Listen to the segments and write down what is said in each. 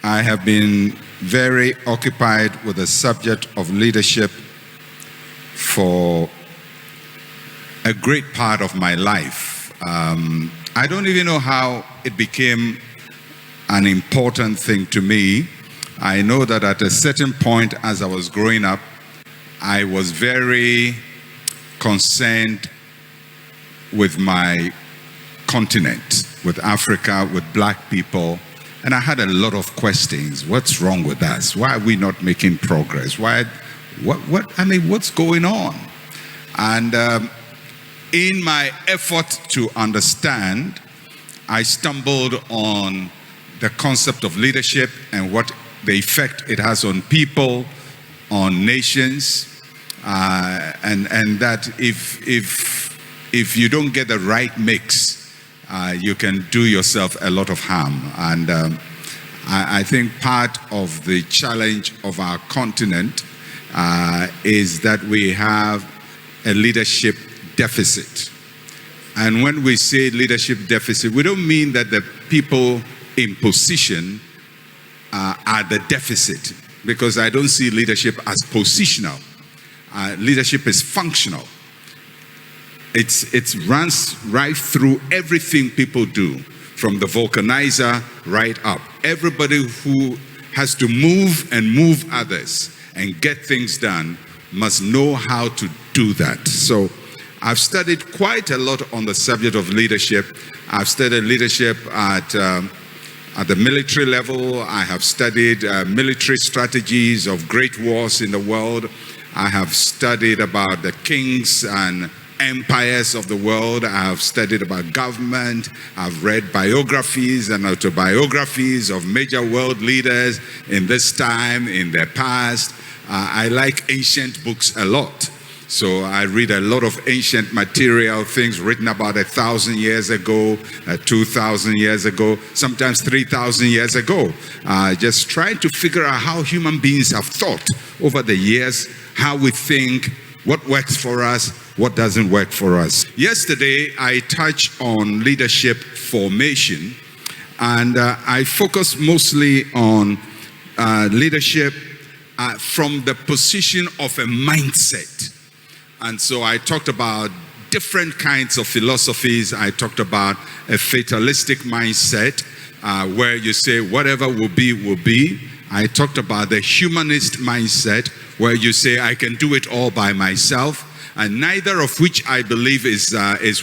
I have been very occupied with the subject of leadership for a great part of my life. I don't even know how it became an important thing to me. I know that at a certain point as I was growing up, I was very concerned with my continent, with Africa, with black people. And I had a lot of questions. What's wrong with us? Why are we not making progress? What's going on? And in my effort to understand, I stumbled on the concept of leadership and what the effect it has on people, on nations, and that if you don't get the right mix, you can do yourself a lot of harm. And I think part of the challenge of our continent is that we have a leadership deficit. And when we say leadership deficit, we don't mean that the people in position are the deficit, because I don't see leadership as positional. Leadership is functional. It runs right through everything people do, from the vulcanizer right up. Everybody who has to move and move others and get things done must know how to do that. So I've studied quite a lot on the subject of leadership. I've studied leadership at the military level. I have studied military strategies of great wars in the world. I have studied about the kings and empires of the world. I have studied about government. I've read biographies and autobiographies of major world leaders in this time, in their past. I like ancient books a lot. So I read a lot of ancient material, things written about 1,000 years ago, 2,000 years ago, sometimes 3,000 years ago. Just trying to figure out how human beings have thought over the years, how we think, what works for us, what doesn't work for us. Yesterday, I touched on leadership formation, and I focused mostly on leadership from the position of a mindset. And so I talked about different kinds of philosophies. I talked about a fatalistic mindset, where you say whatever will be, will be. I talked about the humanist mindset, where you say I can do it all by myself. And neither of which I believe is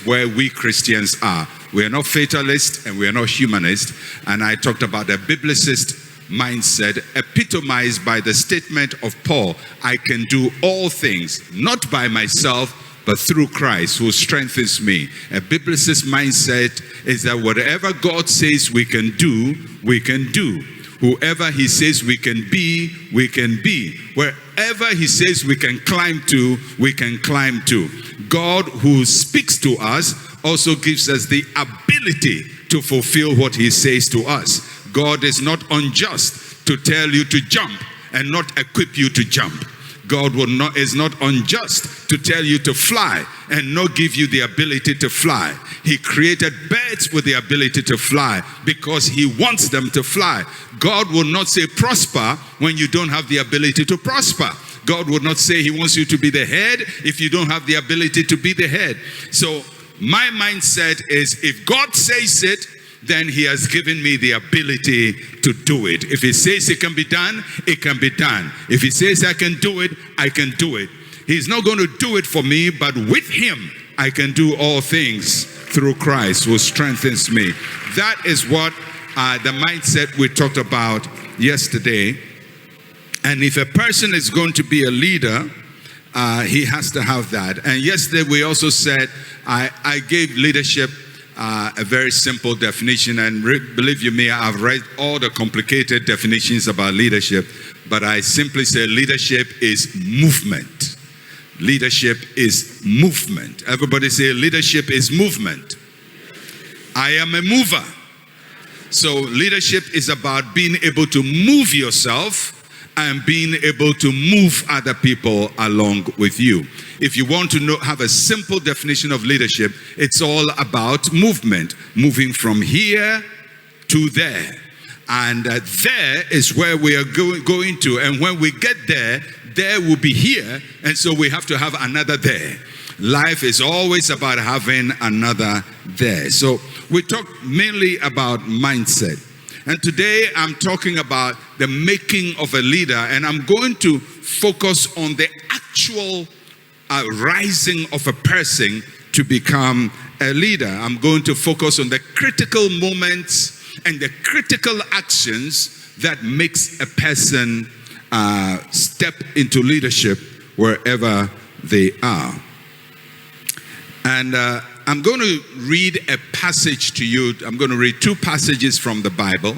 where we Christians are. We are not fatalists and we are not humanists. And I talked about the biblicist mindset, epitomized by the statement of Paul, I can do all things, not by myself, but through Christ who strengthens me. A biblicist mindset is that whatever God says we can do, we can do. Whoever he says we can be, we can be. Wherever he says we can climb to, we can climb to. God who speaks to us also gives us the ability to fulfill what he says to us. God is not unjust to tell you to jump and not equip you to jump. God is not unjust to tell you to fly and not give you the ability to fly. He created birds with the ability to fly because he wants them to fly. God will not say prosper when you don't have the ability to prosper. God will not say he wants you to be the head if you don't have the ability to be the head. So my mindset is, if God says it, then he has given me the ability to do it. If he says it can be done, it can be done. If he says I can do it, I can do it. He's not going to do it for me, but with him, I can do all things through Christ who strengthens me. That is what the mindset we talked about yesterday. And if a person is going to be a leader, he has to have that. And yesterday we also said, I gave leadership a very simple definition, and believe you me, I've read all the complicated definitions about leadership, but I simply say leadership is movement. Leadership is movement. Everybody say leadership is movement. I am a mover. So leadership is about being able to move yourself and being able to move other people along with you. If you want to have a simple definition of leadership, it's all about movement, moving from here to there. And there is where we are going to. And when we get there, there will be here. And so we have to have another there. Life is always about having another there. So we talk mainly about mindset. And today I'm talking about the making of a leader. And I'm going to focus on the actual rising of a person to become a leader. I'm going to focus on the critical moments and the critical actions that makes a person step into leadership wherever they are. And I'm going to read a passage to you. I'm going to read two passages from the Bible.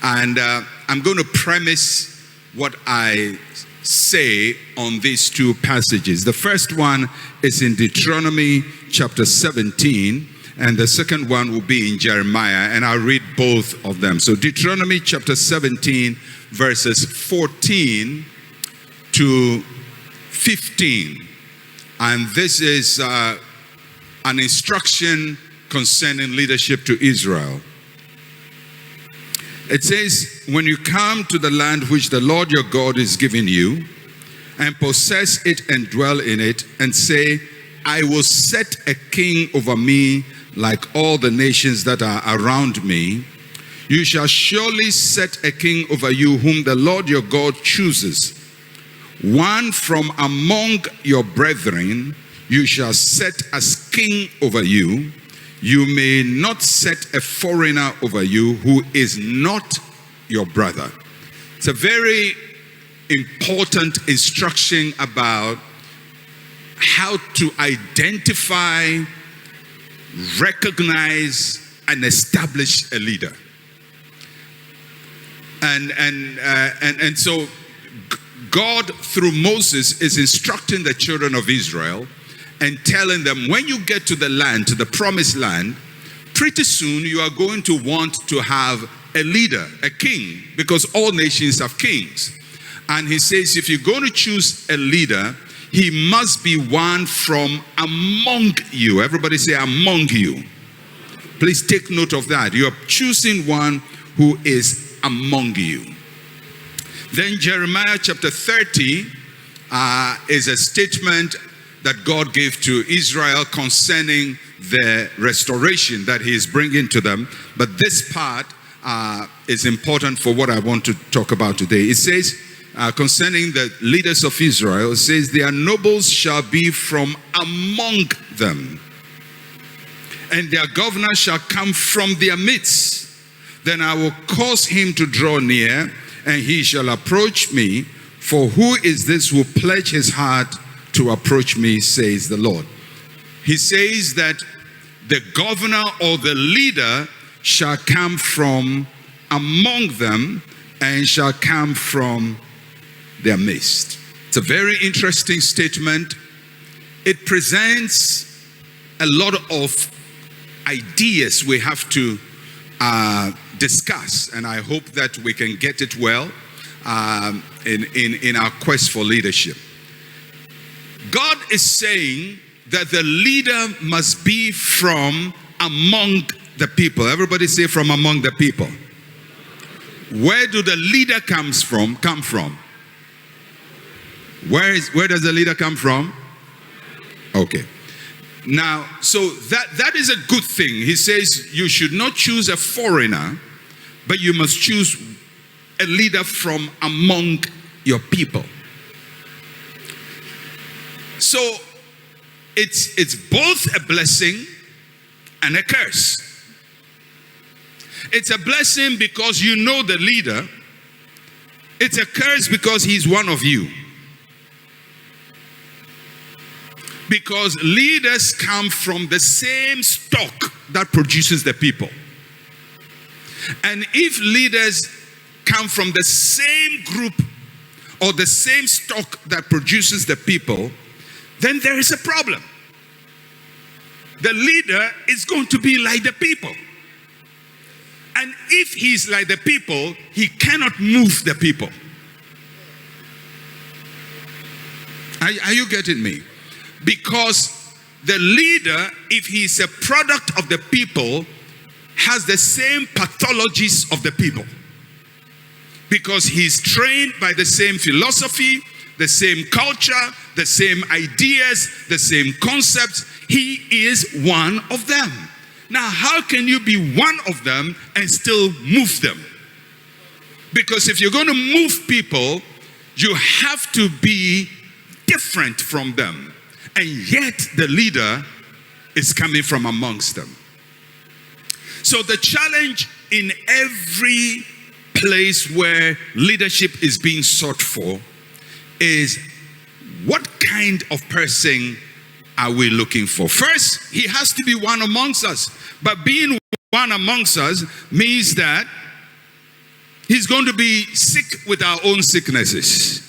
And I'm going to premise what I say on these two passages. The first one is in Deuteronomy chapter 17. And the second one will be in Jeremiah. And I'll read both of them. So Deuteronomy chapter 17, verses 14 to 15. And this is an instruction concerning leadership to Israel. It says, when you come to the land which the Lord your God is giving you, and possess it and dwell in it, and say, I will set a king over me like all the nations that are around me, you shall surely set a king over you whom the Lord your God chooses. One from among your brethren you shall set as king over you. You may not set a foreigner over you who is not your brother. It's a very important instruction about how to identify, recognize, and establish a leader. And so God, through Moses, is instructing the children of Israel and telling them, when you get to the land, to the promised land, pretty soon you are going to want to have a leader, a king, because all nations have kings. And he says, if you're going to choose a leader, he must be one from among you. Everybody say, among you. Please take note of that. You are choosing one who is among you. Then Jeremiah chapter 30 is a statement that God gave to Israel concerning the restoration that he is bringing to them. But this part is important for what I want to talk about today. It says, concerning the leaders of Israel, it says, their nobles shall be from among them, and their governor shall come from their midst. Then I will cause him to draw near, and he shall approach me. For who is this who pledged his heart to approach me, says the Lord. He says that the governor or the leader shall come from among them and shall come from their midst. It's a very interesting statement. It presents a lot of ideas we have to discuss, and I hope that we can get it well in our quest for leadership. God is saying that the leader must be from among the people. Everybody say, from among the people. Where do the leader come from? Where does the leader come from? Okay. Now, so that is a good thing. He says you should not choose a foreigner, but you must choose a leader from among your people. So it's both a blessing and a curse. It's a blessing because you know the leader. It's a curse because he's one of you. Because leaders come from the same stock that produces the people. And if leaders come from the same group or the same stock that produces the people, then there is a problem. The leader is going to be like the people. And if he's like the people, he cannot move the people. Are you getting me? Because the leader, if he's a product of the people, has the same pathologies of the people. because he's trained by the same philosophy, the same culture, the same ideas, the same concepts. He is one of them. Now, how can you be one of them and still move them? Because if you're going to move people, you have to be different from them. And yet the leader is coming from amongst them. So the challenge in every place where leadership is being sought for is, what kind of person are we looking for? First, he has to be one amongst us. But being one amongst us means that he's going to be sick with our own sicknesses,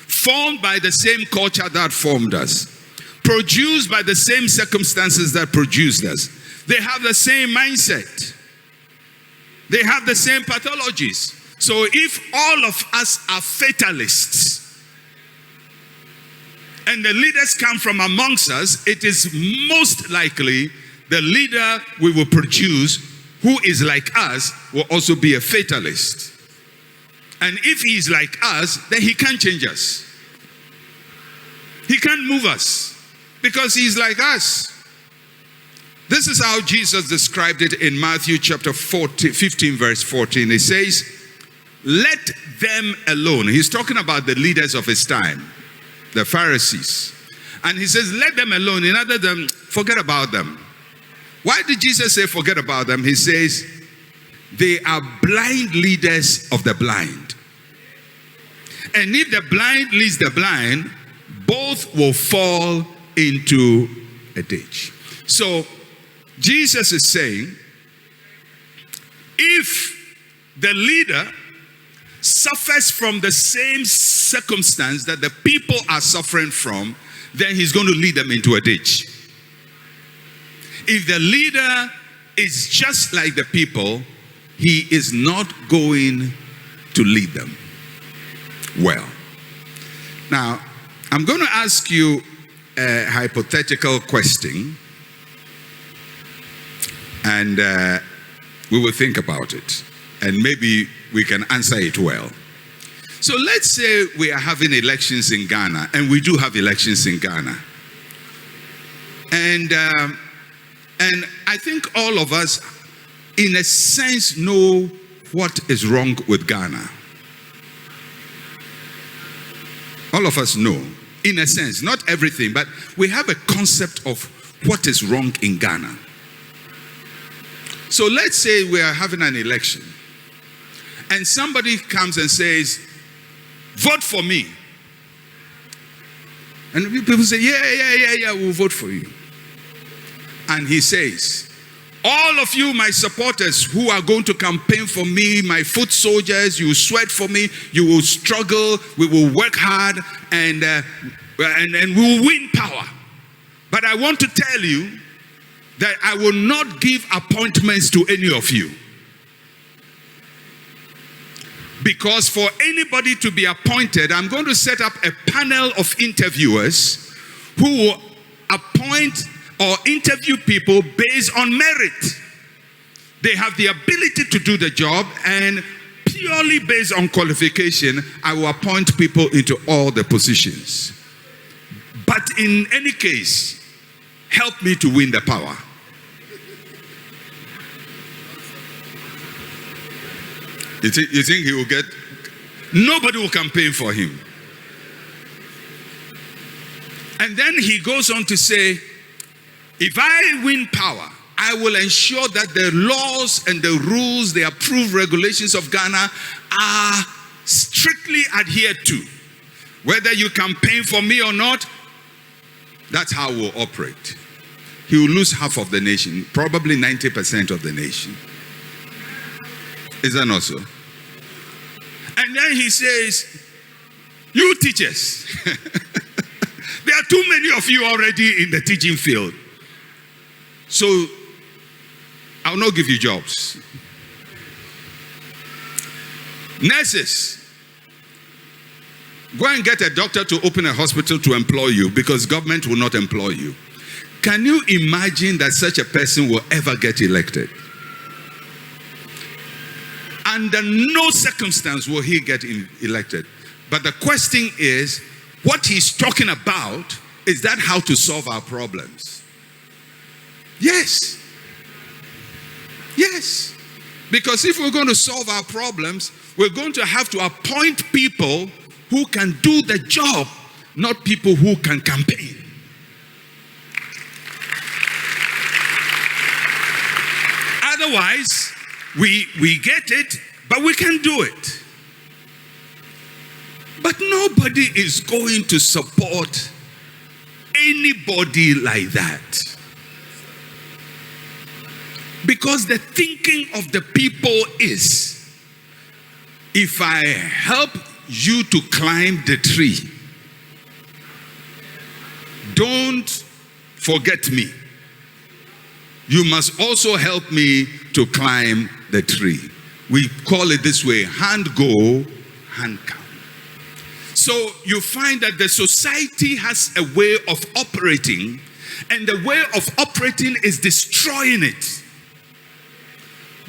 formed by the same culture that formed us, produced by the same circumstances that produced us. They have the same mindset. They have the same pathologies. So if all of us are fatalists, and the leaders come from amongst us, it is most likely the leader we will produce, who is like us, will also be a fatalist. And if he is like us, then he can't change us. He can't move us because he's like us. This is how Jesus described it in Matthew chapter 15 verse 14. He says, let them alone. He's talking about the leaders of his time, the Pharisees. And he says, let them alone. In other words, forget about them. Why did Jesus say forget about them? He says, they are blind leaders of the blind. And if the blind leads the blind, both will fall into a ditch. So Jesus is saying, if the leader suffers from the same circumstance that the people are suffering from, then he's going to lead them into a ditch. If the leader is just like the people, he is not going to lead them well. Now, I'm going to ask you a hypothetical question, and we will think about it, and maybe we can answer it well. So let's say we are having elections in Ghana, and we do have elections in Ghana. And I think all of us, in a sense, know what is wrong with Ghana. All of us know, in a sense, not everything, but we have a concept of what is wrong in Ghana. So let's say we are having an election, and somebody comes and says, vote for me. And people say, yeah, we'll vote for you. And he says, all of you, my supporters who are going to campaign for me, my foot soldiers, you sweat for me, you will struggle, we will work hard, and we will win power. But I want to tell you that I will not give appointments to any of you. Because for anybody to be appointed, I'm going to set up a panel of interviewers who will appoint or interview people based on merit. They have the ability to do the job, and purely based on qualification, I will appoint people into all the positions. But in any case, help me to win the power. You think he will get? Nobody will campaign for him. And then he goes on to say, if I win power, I will ensure that the laws and the rules, the approved regulations of Ghana are strictly adhered to. Whether you campaign for me or not, that's how we'll operate. He will lose half of the nation, probably 90% of the nation. Is that not so? And then he says, you teachers, there are too many of you already in the teaching field. So, I'll not give you jobs. Nurses, go and get a doctor to open a hospital to employ you, because government will not employ you. Can you imagine that such a person will ever get elected? under no circumstance will he get elected. But the question is, what he's talking about, is that how to solve our problems? Yes. Yes. Because if we're going to solve our problems, we're going to have to appoint people who can do the job, not people who can campaign. Otherwise, we get it, but we can do it. But nobody is going to support anybody like that. Because the thinking of the people is, if I help you to climb the tree, don't forget me. You must also help me to climb the tree. We call it this way: hand go, hand come. So you find that the society has a way of operating, and the way of operating is destroying it.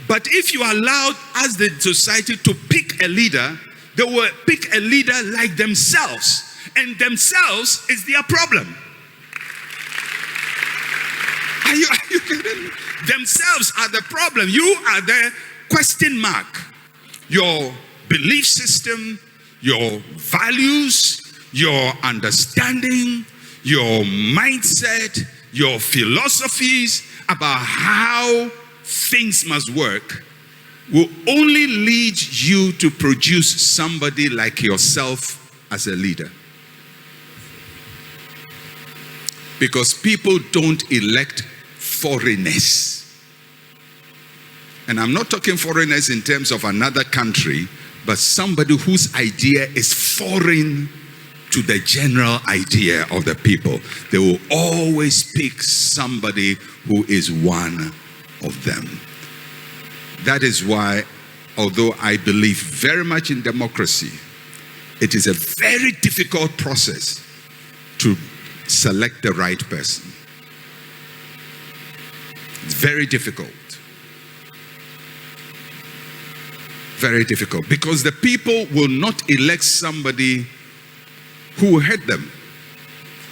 But if you allowed as the society to pick a leader, they will pick a leader like themselves, and themselves is their problem. Are you getting me? Themselves are the problem. You are the question mark. Your belief system, your values, your understanding, your mindset, your philosophies about how things must work will only lead you to produce somebody like yourself as a leader. Because people don't elect foreigners. And I'm not talking foreigners in terms of another country, but somebody whose idea is foreign to the general idea of the people. They will always pick somebody who is one of them. That is why, although I believe very much in democracy, it is a very difficult process to select the right person. It's very difficult. Very difficult. Because the people will not elect somebody who will hurt them,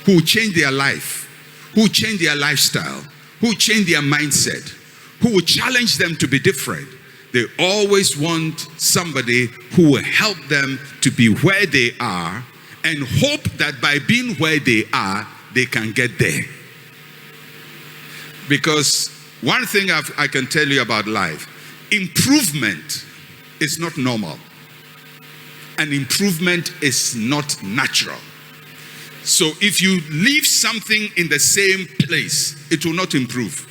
who will change their life, who will change their lifestyle, who will change their mindset, who will challenge them to be different. They always want somebody who will help them to be where they are and hope that by being where they are, they can get there. Because one thing I can tell you about life, improvement is not normal. And improvement is not natural. So if you leave something in the same place, it will not improve.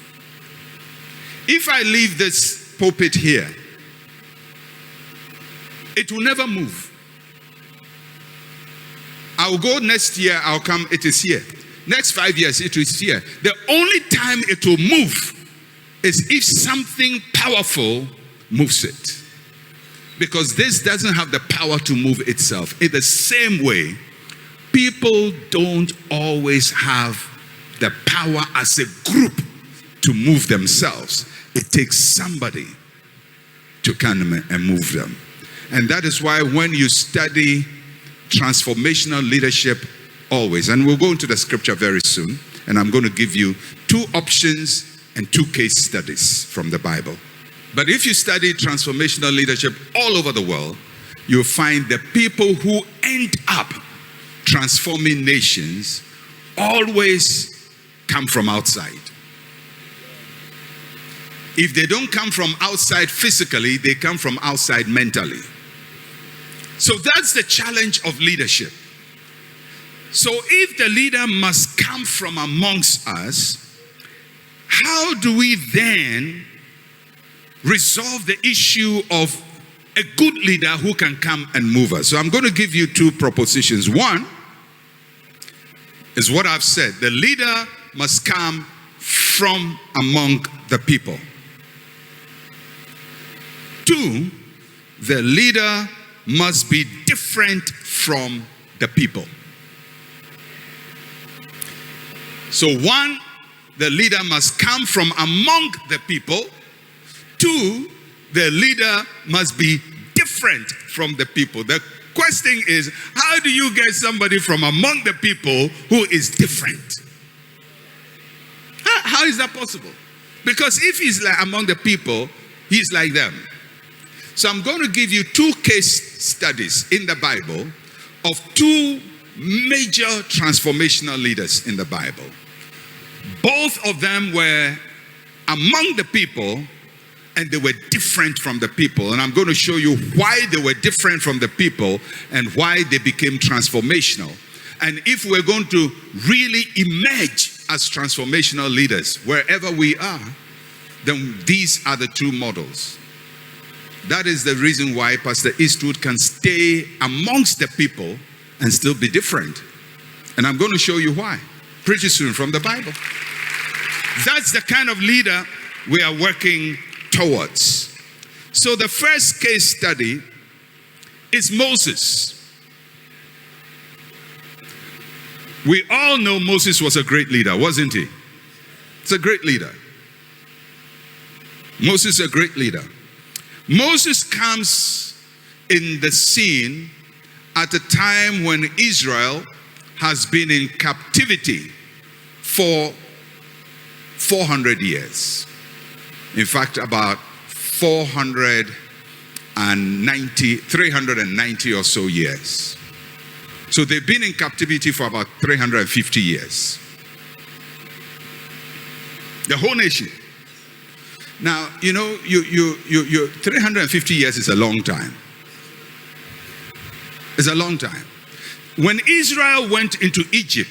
If I leave this pulpit here, it will never move. I'll go next year, I'll come, it is here. Next 5 years, it is here. The only time it will move is if something powerful moves it. Because this doesn't have the power to move itself. In the same way, people don't always have the power as a group to move themselves. It takes somebody to come and move them. And that is why when you study transformational leadership, always, and we'll go into the scripture very soon, and I'm going to give you 2 options and 2 case studies from the Bible. But if you study transformational leadership all over the world, you'll find the people who end up transforming nations always come from outside. If they don't come from outside physically, they come from outside mentally. So that's the challenge of leadership. So if the leader must come from amongst us, how do we then resolve the issue of a good leader who can come and move us? So I'm going to give you 2 propositions. One is what I've said. The leader must come from among the people. 2, the leader must be different from the people. So 1, the leader must come from among the people. 2, the leader must be different from the people. The question is, how do you get somebody from among the people who is different? How is that possible? Because if he's like among the people, he's like them. So I'm going to give you two case studies in the Bible of two major transformational leaders in the Bible. Both of them were among the people, and they were different from the people. And I'm going to show you why they were different from the people and why they became transformational. And if we're going to really emerge as transformational leaders wherever we are, then these are the two models. That is the reason why Pastor Eastwood can stay amongst the people and still be different. And I'm going to show you why pretty soon from the Bible. That's the kind of leader we are working towards. So the first case study is Moses. We all know Moses was a great leader, wasn't he? It's a great leader. Moses is a great leader. Moses comes in the scene at a time when Israel has been in captivity for 400 years. In fact, about 390 or so years. So they've been in captivity for about 350 years. The whole nation. Now, you know, 350 years is a long time. It's a long time. When Israel went into Egypt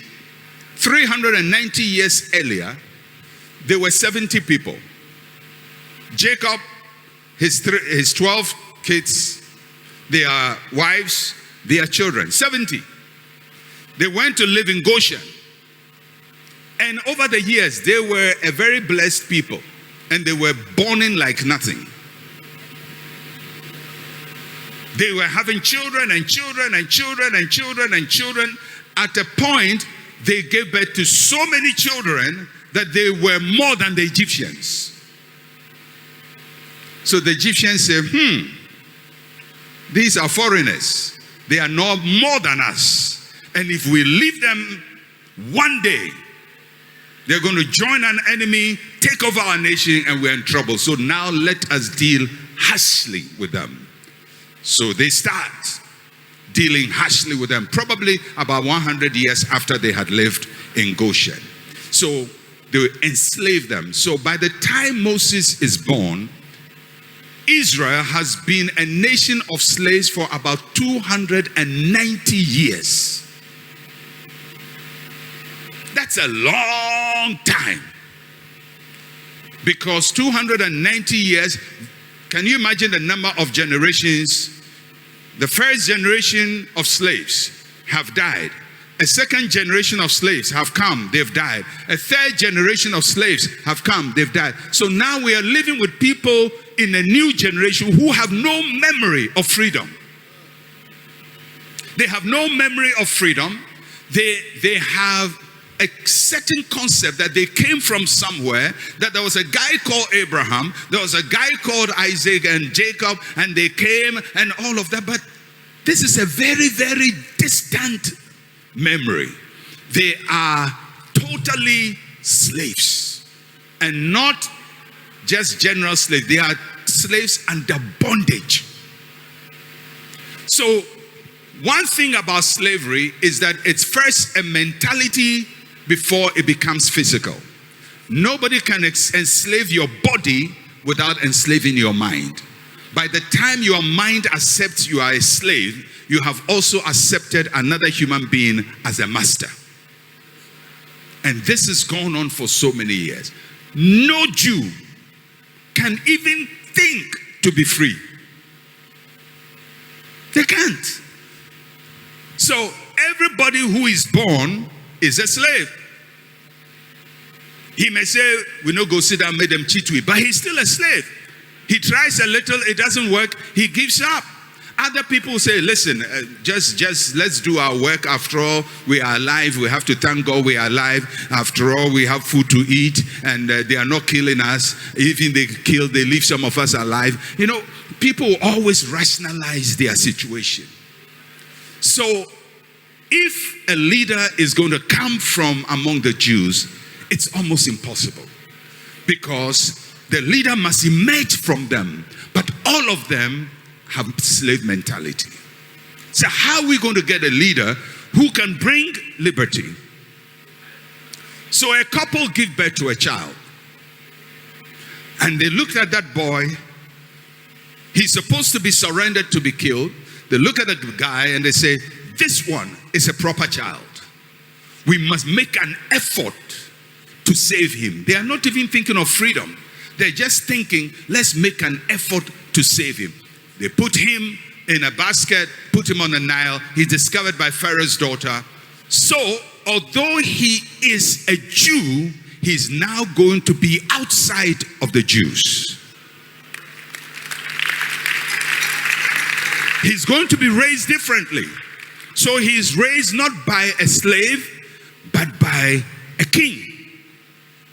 390 years earlier, there were 70 people. Jacob, his 12 kids, their wives, their children, 70. They went to live in Goshen. And over the years, they were a very blessed people. And they were burning like nothing. They were having children and children and children and children and children. At a point, they gave birth to so many children that they were more than the Egyptians. So the Egyptians said, these are foreigners. They are no more than us. And if we leave them one day, they're going to join an enemy, take over our nation, and we're in trouble. So now let us deal harshly with them. So they start dealing harshly with them, probably about 100 years after they had lived in Goshen. So they enslaved them. So by the time Moses is born, Israel has been a nation of slaves for about 290 years. That's a long time. Because 290 years, can you imagine the number of generations? The first generation of slaves have died. A second generation of slaves have come, they've died. A third generation of slaves have come, they've died. So now we are living with people in a new generation who have no memory of freedom. They have no memory of freedom. They have a certain concept that they came from somewhere, that there was a guy called Abraham, there was a guy called Isaac and Jacob, and they came and all of that. But this is a very, very distant memory. They are totally slaves, and not just general slaves. They are slaves under bondage. So one thing about slavery is that it's first a mentality before it becomes physical. Nobody can enslave your body without enslaving your mind. By the time your mind accepts you are a slave, you have also accepted another human being as a master. And this has gone on for so many years. No Jew can even think to be free. They can't. So everybody who is born is a slave. He may say, we no go sit down, make them cheat with, but he's still a slave. He tries a little, it doesn't work, he gives up. Other people say, listen, just let's do our work. After all, we are alive. We have to thank God we are alive. After all, we have food to eat, and they are not killing us. Even they kill, they leave some of us alive. You know, people always rationalize their situation. So, if a leader is going to come from among the Jews, it's almost impossible, because the leader must emerge from them. But all of them have slave mentality. So how are we going to get a leader who can bring liberty? So a couple give birth to a child, and they looked at that boy. He's supposed to be surrendered to be killed. They look at the guy and they say, this one is a proper child. We must make an effort to save him. They are not even thinking of freedom. They're just thinking, let's make an effort to save him. They put him in a basket, put him on the Nile. He's discovered by Pharaoh's daughter. So, although he is a Jew, he's now going to be outside of the Jews. He's going to be raised differently. So he is raised not by a slave, but by a king,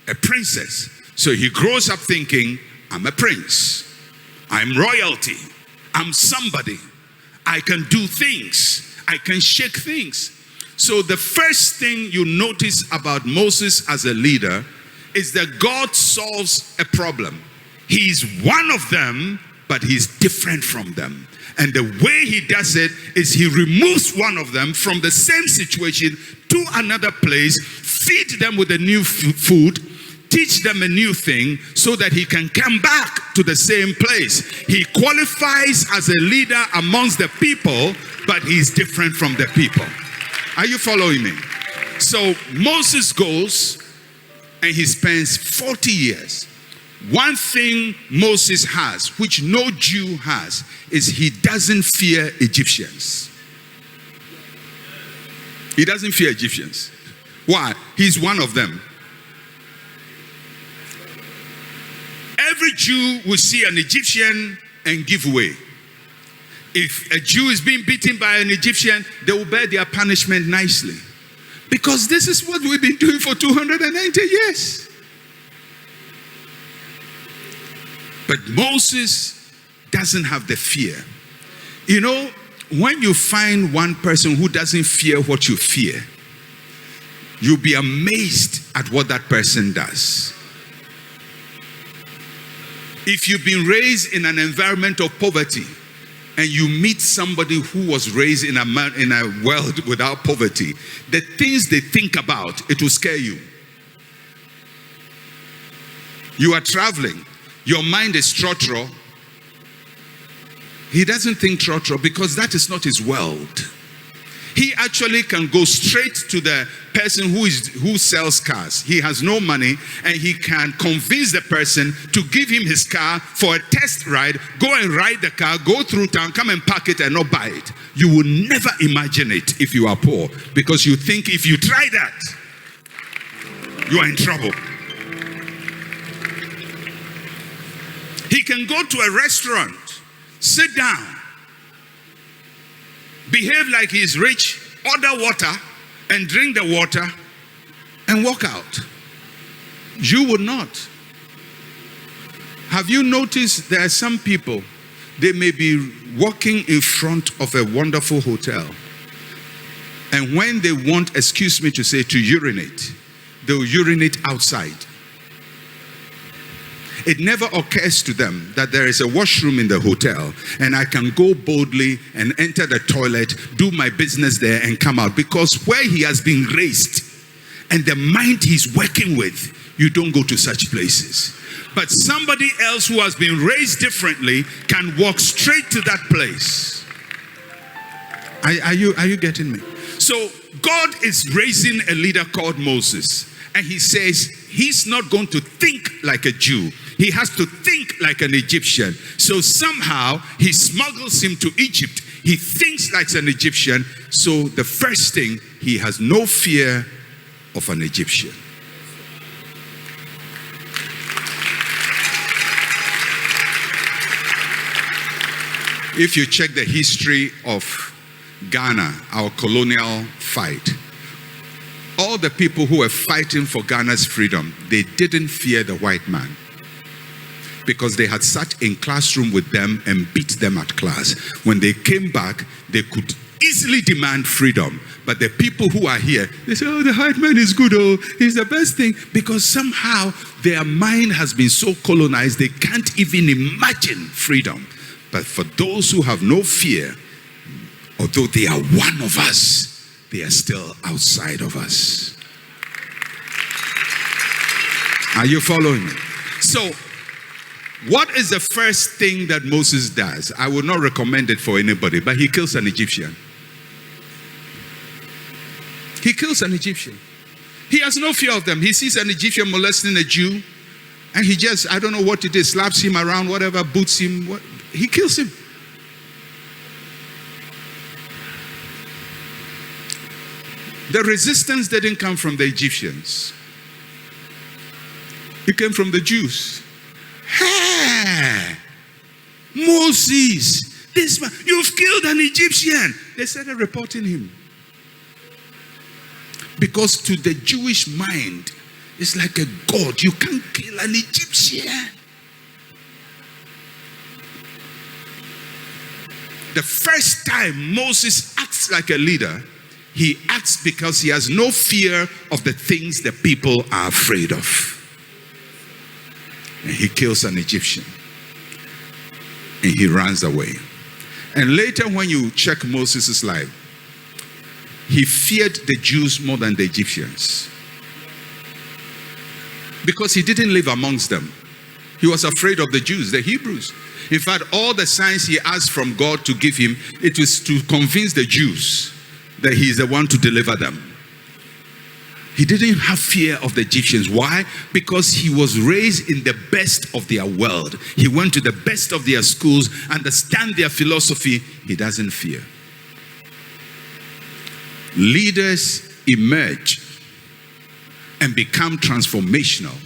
a princess. So he grows up thinking, I'm a prince. I'm royalty. I'm somebody. I can do things. I can shake things. So the first thing you notice about Moses as a leader is that God solves a problem. He's one of them, but he's different from them. And the way he does it is he removes one of them from the same situation to another place, feed them with a new food, teach them a new thing so that he can come back to the same place. He qualifies as a leader amongst the people, but he's different from the people. Are you following me? So Moses goes and he spends 40 years. One thing Moses has, which no Jew has, is he doesn't fear Egyptians. He doesn't fear Egyptians. Why? He's one of them. Every Jew will see an Egyptian and give way. If a Jew is being beaten by an Egyptian, they will bear their punishment nicely. Because this is what we've been doing for 290 years. But Moses doesn't have the fear. You know, when you find one person who doesn't fear what you fear, you'll be amazed at what that person does. If you've been raised in an environment of poverty and you meet somebody who was raised in a world without poverty, the things they think about, it will scare you. You are traveling. Your mind is trotro. He doesn't think trotro because that is not his world. He actually can go straight to the person who sells cars. He has no money and he can convince the person to give him his car for a test ride. Go and ride the car, go through town, come and park it and not buy it. You will never imagine it if you are poor, because you think if you try that, you are in trouble. He can go to a restaurant, sit down, behave like he's rich, order water and drink the water and walk out. You would not. Have you noticed there are some people, they may be walking in front of a wonderful hotel, and when they want, excuse me to say, to urinate, they'll urinate outside. It never occurs to them that there is a washroom in the hotel and I can go boldly and enter the toilet, do my business there and come out. Because where he has been raised and the mind he's working with, you don't go to such places. But somebody else who has been raised differently can walk straight to that place. Are you getting me? So God is raising a leader called Moses. And he says he's not going to think like a Jew. He has to think like an Egyptian. So somehow he smuggles him to Egypt. He thinks like an Egyptian. So the first thing, he has no fear of an Egyptian. If you check the history of Ghana, our colonial fight, all the people who were fighting for Ghana's freedom, they didn't fear the white man, because they had sat in classroom with them and beat them at class. When they came back, they could easily demand freedom. But the people who are here, they say, oh, the white man is good, oh, he's the best thing. Because somehow their mind has been so colonized, they can't even imagine freedom. But for those who have no fear, although they are one of us, they are still outside of us. Are you following me? So, what is the first thing that Moses does? I would not recommend it for anybody, but he kills an Egyptian. He kills an Egyptian. He has no fear of them. He sees an Egyptian molesting a Jew, and he just, I don't know what it is, slaps him around, whatever, boots him. He kills him. The resistance didn't come from the Egyptians. It came from the Jews. Hey, Moses, this man, you've killed an Egyptian. They started reporting him. Because to the Jewish mind, it's like a god. You can't kill an Egyptian. The first time Moses acts like a leader, he acts because he has no fear of the things the people are afraid of. And he kills an Egyptian. And he runs away. And later when you check Moses' life, he feared the Jews more than the Egyptians. Because he didn't live amongst them. He was afraid of the Jews, the Hebrews. In fact, all the signs he asked from God to give him, it was to convince the Jews that he is the one to deliver them. He didn't have fear of the Egyptians. Why? Because he was raised in the best of their world. He went to the best of their schools, understand their philosophy. He doesn't fear. Leaders emerge and become transformational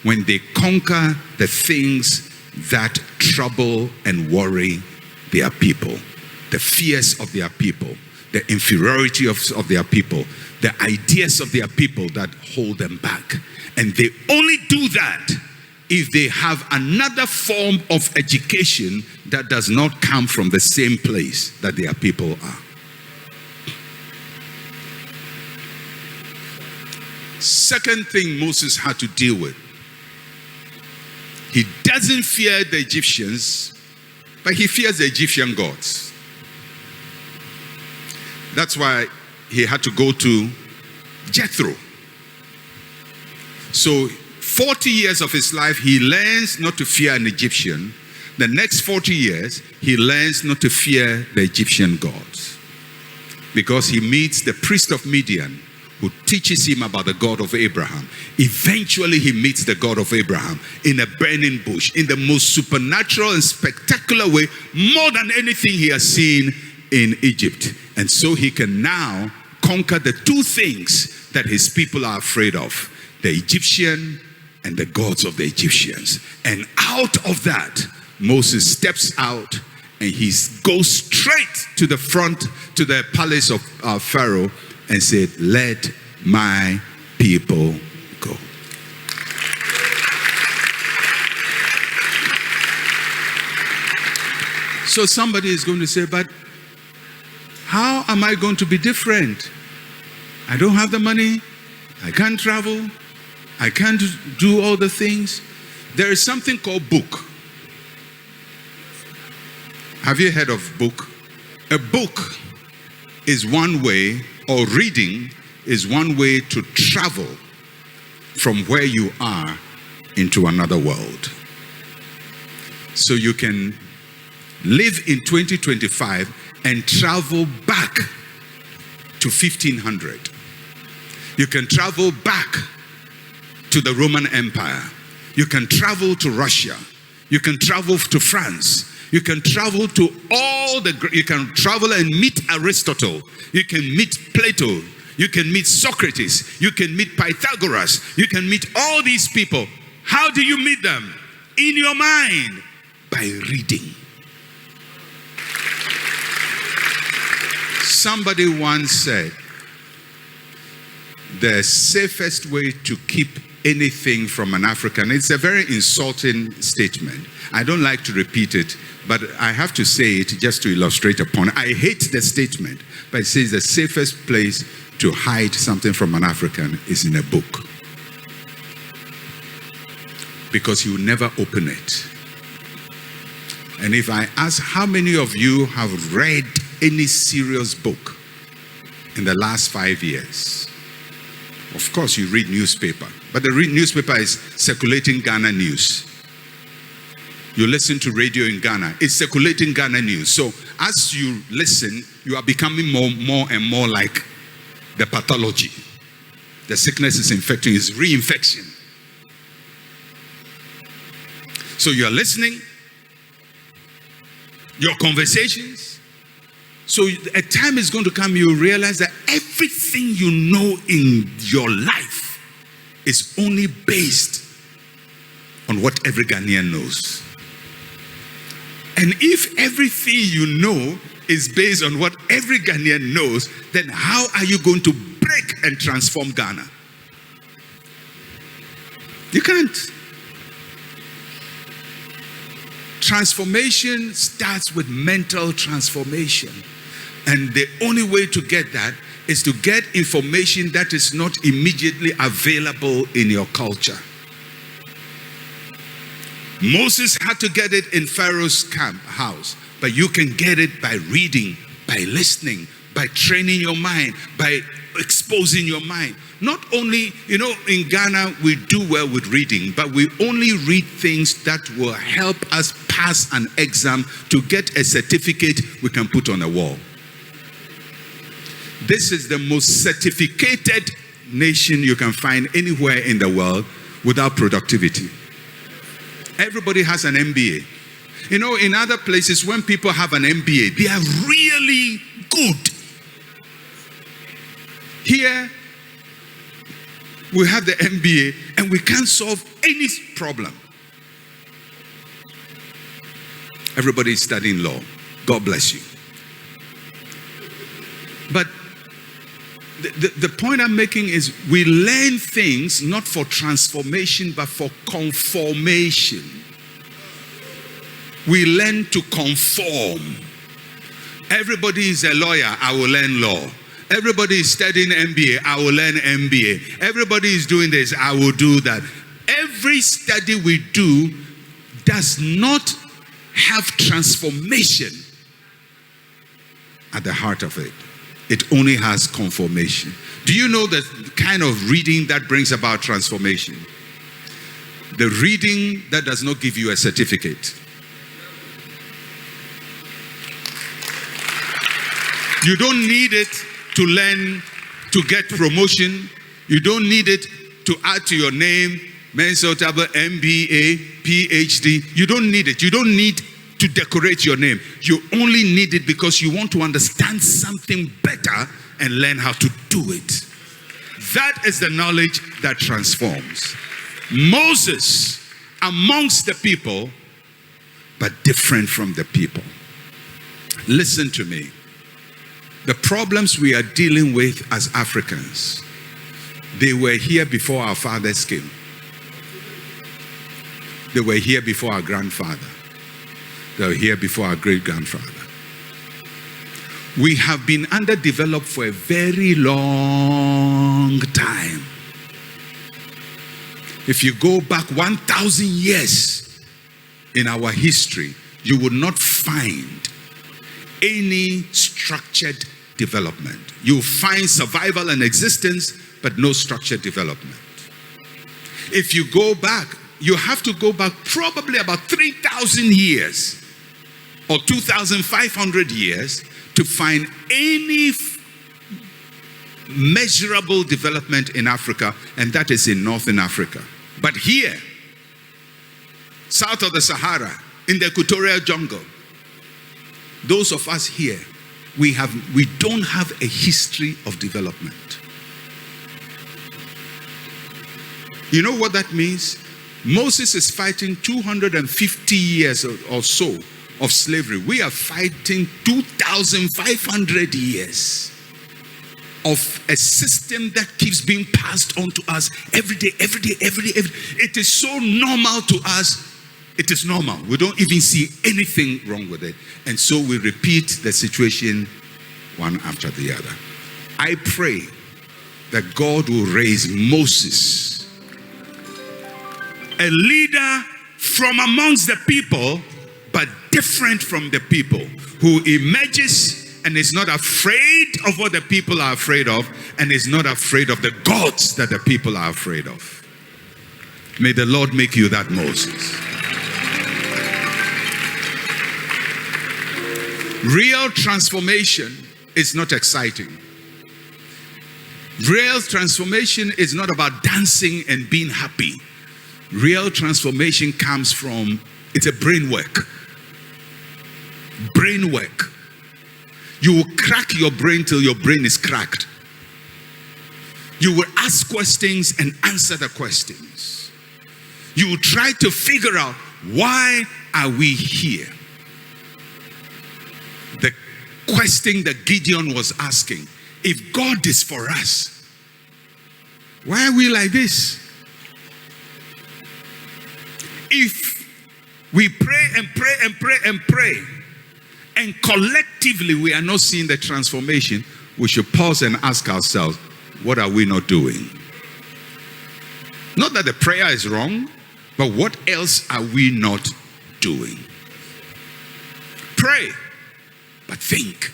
when they conquer the things that trouble and worry their people, the fears of their people, the inferiority of their people, the ideas of their people that hold them back. And they only do that if they have another form of education that does not come from the same place that their people are. Second thing Moses had to deal with. He doesn't fear the Egyptians, but he fears the Egyptian gods. That's why he had to go to Jethro. So 40 years of his life, he learns not to fear an Egyptian. The next 40 years, he learns not to fear the Egyptian gods. Because he meets the priest of Midian, who teaches him about the God of Abraham. Eventually, he meets the God of Abraham in a burning bush, in the most supernatural and spectacular way, more than anything he has seen in Egypt. And so he can now conquer the two things that his people are afraid of, the Egyptian and the gods of the Egyptians. And out of that, Moses steps out and he goes straight to the front, to the palace of Pharaoh, and said, let my people go. So somebody is going to say, but how am I going to be different? I don't have the money. I can't travel. I can't do all the things. There is something called book. Have you heard of book? A book is one way, or reading is one way to travel from where you are into another world. So you can live in 2025 and travel back to 1500. You can travel back to the Roman Empire. You can travel to Russia. You can travel to France. You can travel to you can travel and meet Aristotle. You can meet Plato. You can meet Socrates. You can meet Pythagoras. You can meet all these people. How do you meet them? In your mind, by reading. Somebody once said, the safest way to keep anything from an African, it's a very insulting statement. I don't like to repeat it, but I have to say it just to illustrate a point. I hate the statement, but it says the safest place to hide something from an African is in a book. Because he will never open it. And if I ask how many of you have read any serious book in the last 5 years? Of course you read newspaper, but the newspaper is circulating Ghana news. You listen to radio in Ghana, it's circulating Ghana news. So as you listen, you are becoming more and more like the pathology. The sickness is infecting, it's reinfection. So you are listening, your conversations. So a time is going to come, you realize that everything you know in your life is only based on what every Ghanaian knows. And if everything you know is based on what every Ghanaian knows, then how are you going to break and transform Ghana? You can't. Transformation starts with mental transformation. And the only way to get that is to get information that is not immediately available in your culture. Moses had to get it in Pharaoh's house, but you can get it by reading, by listening, by training your mind, by exposing your mind. Not only, in Ghana, we do well with reading, but we only read things that will help us pass an exam to get a certificate we can put on a wall. This is the most certificated nation you can find anywhere in the world without productivity. Everybody has an MBA. In other places, when people have an MBA, they are really good. Here, we have the MBA and we can't solve any problem. Everybody is studying law. God bless you. But the point I'm making is we learn things not for transformation but for conformation. We learn to conform. Everybody is a lawyer, I will learn law. Everybody is studying MBA, I will learn MBA. Everybody is doing this, I will do that. Every study we do does not have transformation at the heart of it. It only has conformation. Do you know the kind of reading that brings about transformation? The reading that does not give you a certificate. You don't need it to learn to get promotion. You don't need it to add to your name, Mensa Otabil, MBA, PhD. You don't need it. You don't need to decorate your name. You only need it because you want to understand something better and learn how to do it. That is the knowledge that transforms. Moses, amongst the people, but different from the people. Listen to me. The problems we are dealing with as Africans, they were here before our fathers came. They were here before our grandfather. They were here before our great-grandfather. We have been underdeveloped for a very long time. If you go back 1,000 years in our history, you will not find any structured development. You'll find survival and existence, but no structured development. If you go back, you have to go back probably about 3,000 years or 2,500 years to find any measurable development in Africa, and that is in Northern Africa. But here, south of the Sahara, in the equatorial jungle, those of us here, we don't have a history of development. You know what that means? Moses is fighting 250 years or so of slavery. We are fighting 2,500 years of a system that keeps being passed on to us every day. It is so normal to us. It is normal. We don't even see anything wrong with it. And so we repeat the situation one after the other. I pray that God will raise Moses, a leader from amongst the people, but different from the people, who emerges and is not afraid of what the people are afraid of, and is not afraid of the gods that the people are afraid of. May the Lord make you that Moses. Real transformation is not exciting. Real transformation is not about dancing and being happy. Real transformation comes from, it's a brain work. Brain work. You will crack your brain till your brain is cracked. You will ask questions and answer the questions. You will try to figure out, why are we here? The question that Gideon was asking, if God is for us, why are we like this? If we pray and pray and pray and pray, and collectively we are not seeing the transformation, we should pause and ask ourselves, what are we not doing? Not that the prayer is wrong, but what else are we not doing? Pray, but think.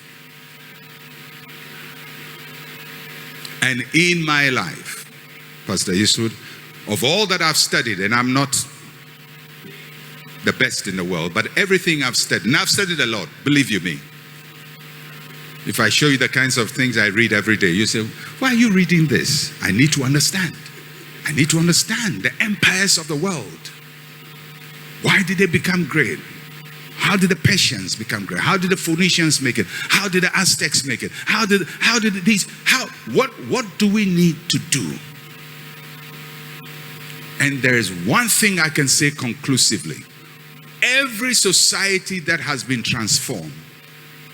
And in my life, Pastor Eastwood, of all that I've studied, and I'm not the best in the world, but everything I've studied, and I've studied a lot, believe you me. If I show you the kinds of things I read every day, you say, why are you reading this? I need to understand. I need to understand the empires of the world. Why did they become great? How did the Persians become great? How did the Phoenicians make it? How did the Aztecs make it? What do we need to do? And there is one thing I can say conclusively. Every society that has been transformed,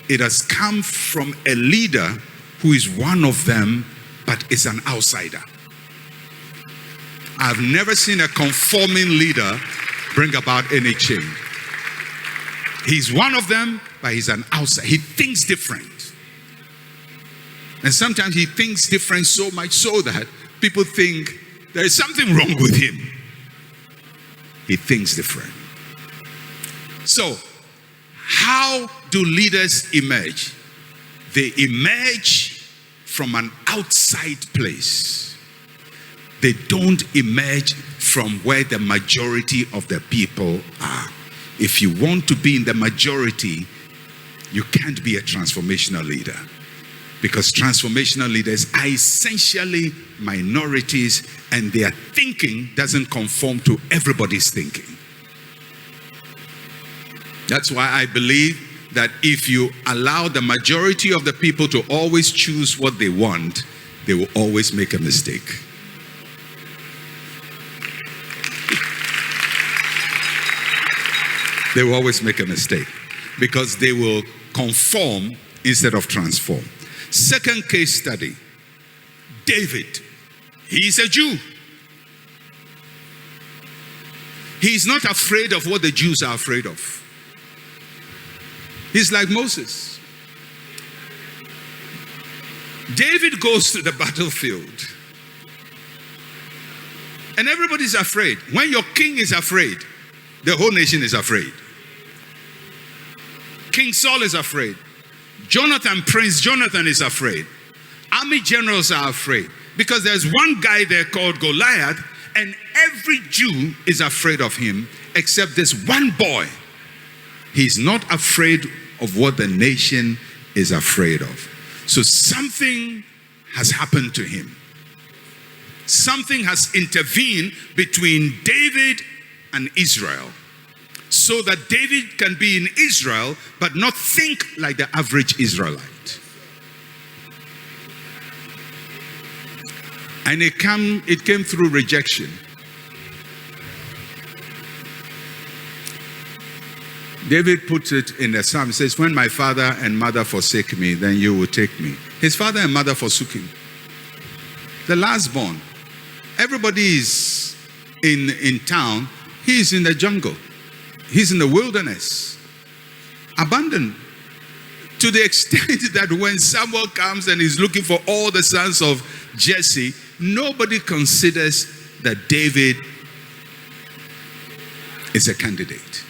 it has come from a leader who is one of them, but is an outsider. I've never seen a conforming leader bring about any change. He's one of them, but he's an outsider. He thinks different. And sometimes he thinks different so much so that people think there is something wrong with him. He thinks different. So, how do leaders emerge? They emerge from an outside place. They don't emerge from where the majority of the people are. If you want to be in the majority, you can't be a transformational leader. Because transformational leaders are essentially minorities, and their thinking doesn't conform to everybody's thinking. That's why I believe that if you allow the majority of the people to always choose what they want, they will always make a mistake. They will always make a mistake because they will conform instead of transform. Second case study, David. He's a Jew. He's not afraid of what the Jews are afraid of. He's like Moses. David goes to the battlefield and everybody's afraid. When your king is afraid, the whole nation is afraid. King Saul is afraid. Prince Jonathan is afraid. Army generals are afraid because there's one guy there called Goliath, and every Jew is afraid of him except this one boy. He's not afraid of what the nation is afraid of. So something has happened to him. Something has intervened between David and Israel, so that David can be in Israel but not think like the average Israelite. And it came through rejection. David puts it in the psalm. He says, when my father and mother forsake me, then you will take me. His father and mother forsook him. The lastborn. Everybody is in town. He is in the jungle. He's in the wilderness. Abandoned. To the extent that when Samuel comes and is looking for all the sons of Jesse, nobody considers that David is a candidate.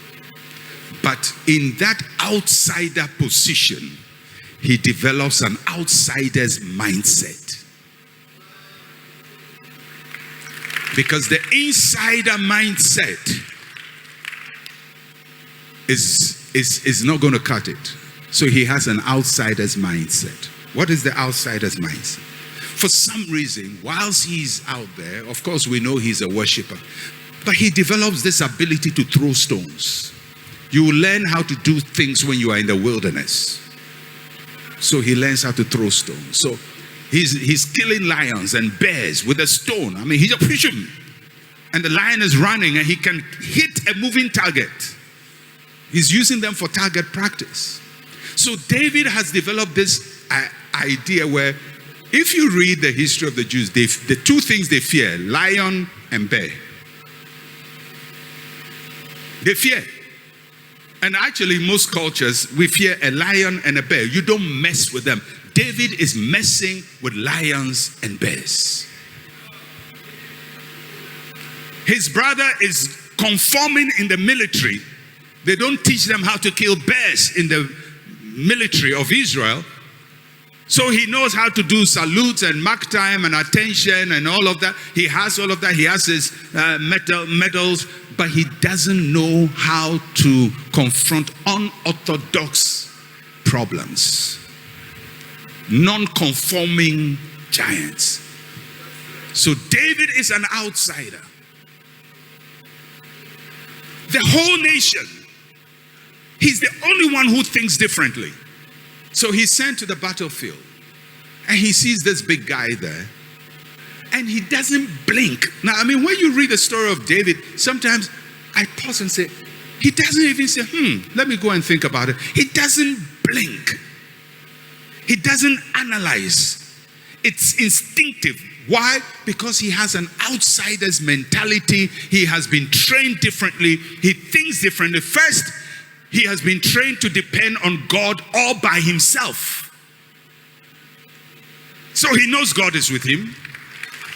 But in that outsider position, he develops an outsider's mindset. Because the insider mindset is not going to cut it. So he has an outsider's mindset. What is the outsider's mindset? For some reason, whilst he's out there, of course we know he's a worshiper, but he develops this ability to throw stones. You will learn how to do things when you are in the wilderness. So he learns how to throw stones. So he's killing lions and bears with a stone. I mean, he's a fisherman. And the lion is running and he can hit a moving target. He's using them for target practice. So David has developed this idea where if you read the history of the Jews, the two things they fear, lion and bear. They fear. And actually, most cultures, we fear a lion and a bear. You don't mess with them. David is messing with lions and bears. His brother is conforming in the military. They don't teach them how to kill bears in the military of Israel. So he knows how to do salutes and mark time and attention and all of that. He has all of that. He has his medals. But he doesn't know how to confront unorthodox problems. Non-conforming giants. So David is an outsider. The whole nation, he's the only one who thinks differently. So he's sent to the battlefield. And he sees this big guy there. And he doesn't blink. Now, I mean, when you read the story of David, sometimes I pause and say, he doesn't even say, let me go and think about it. He doesn't blink. He doesn't analyze. It's instinctive. Why? Because he has an outsider's mentality. He has been trained differently. He thinks differently. First, he has been trained to depend on God all by himself. So he knows God is with him.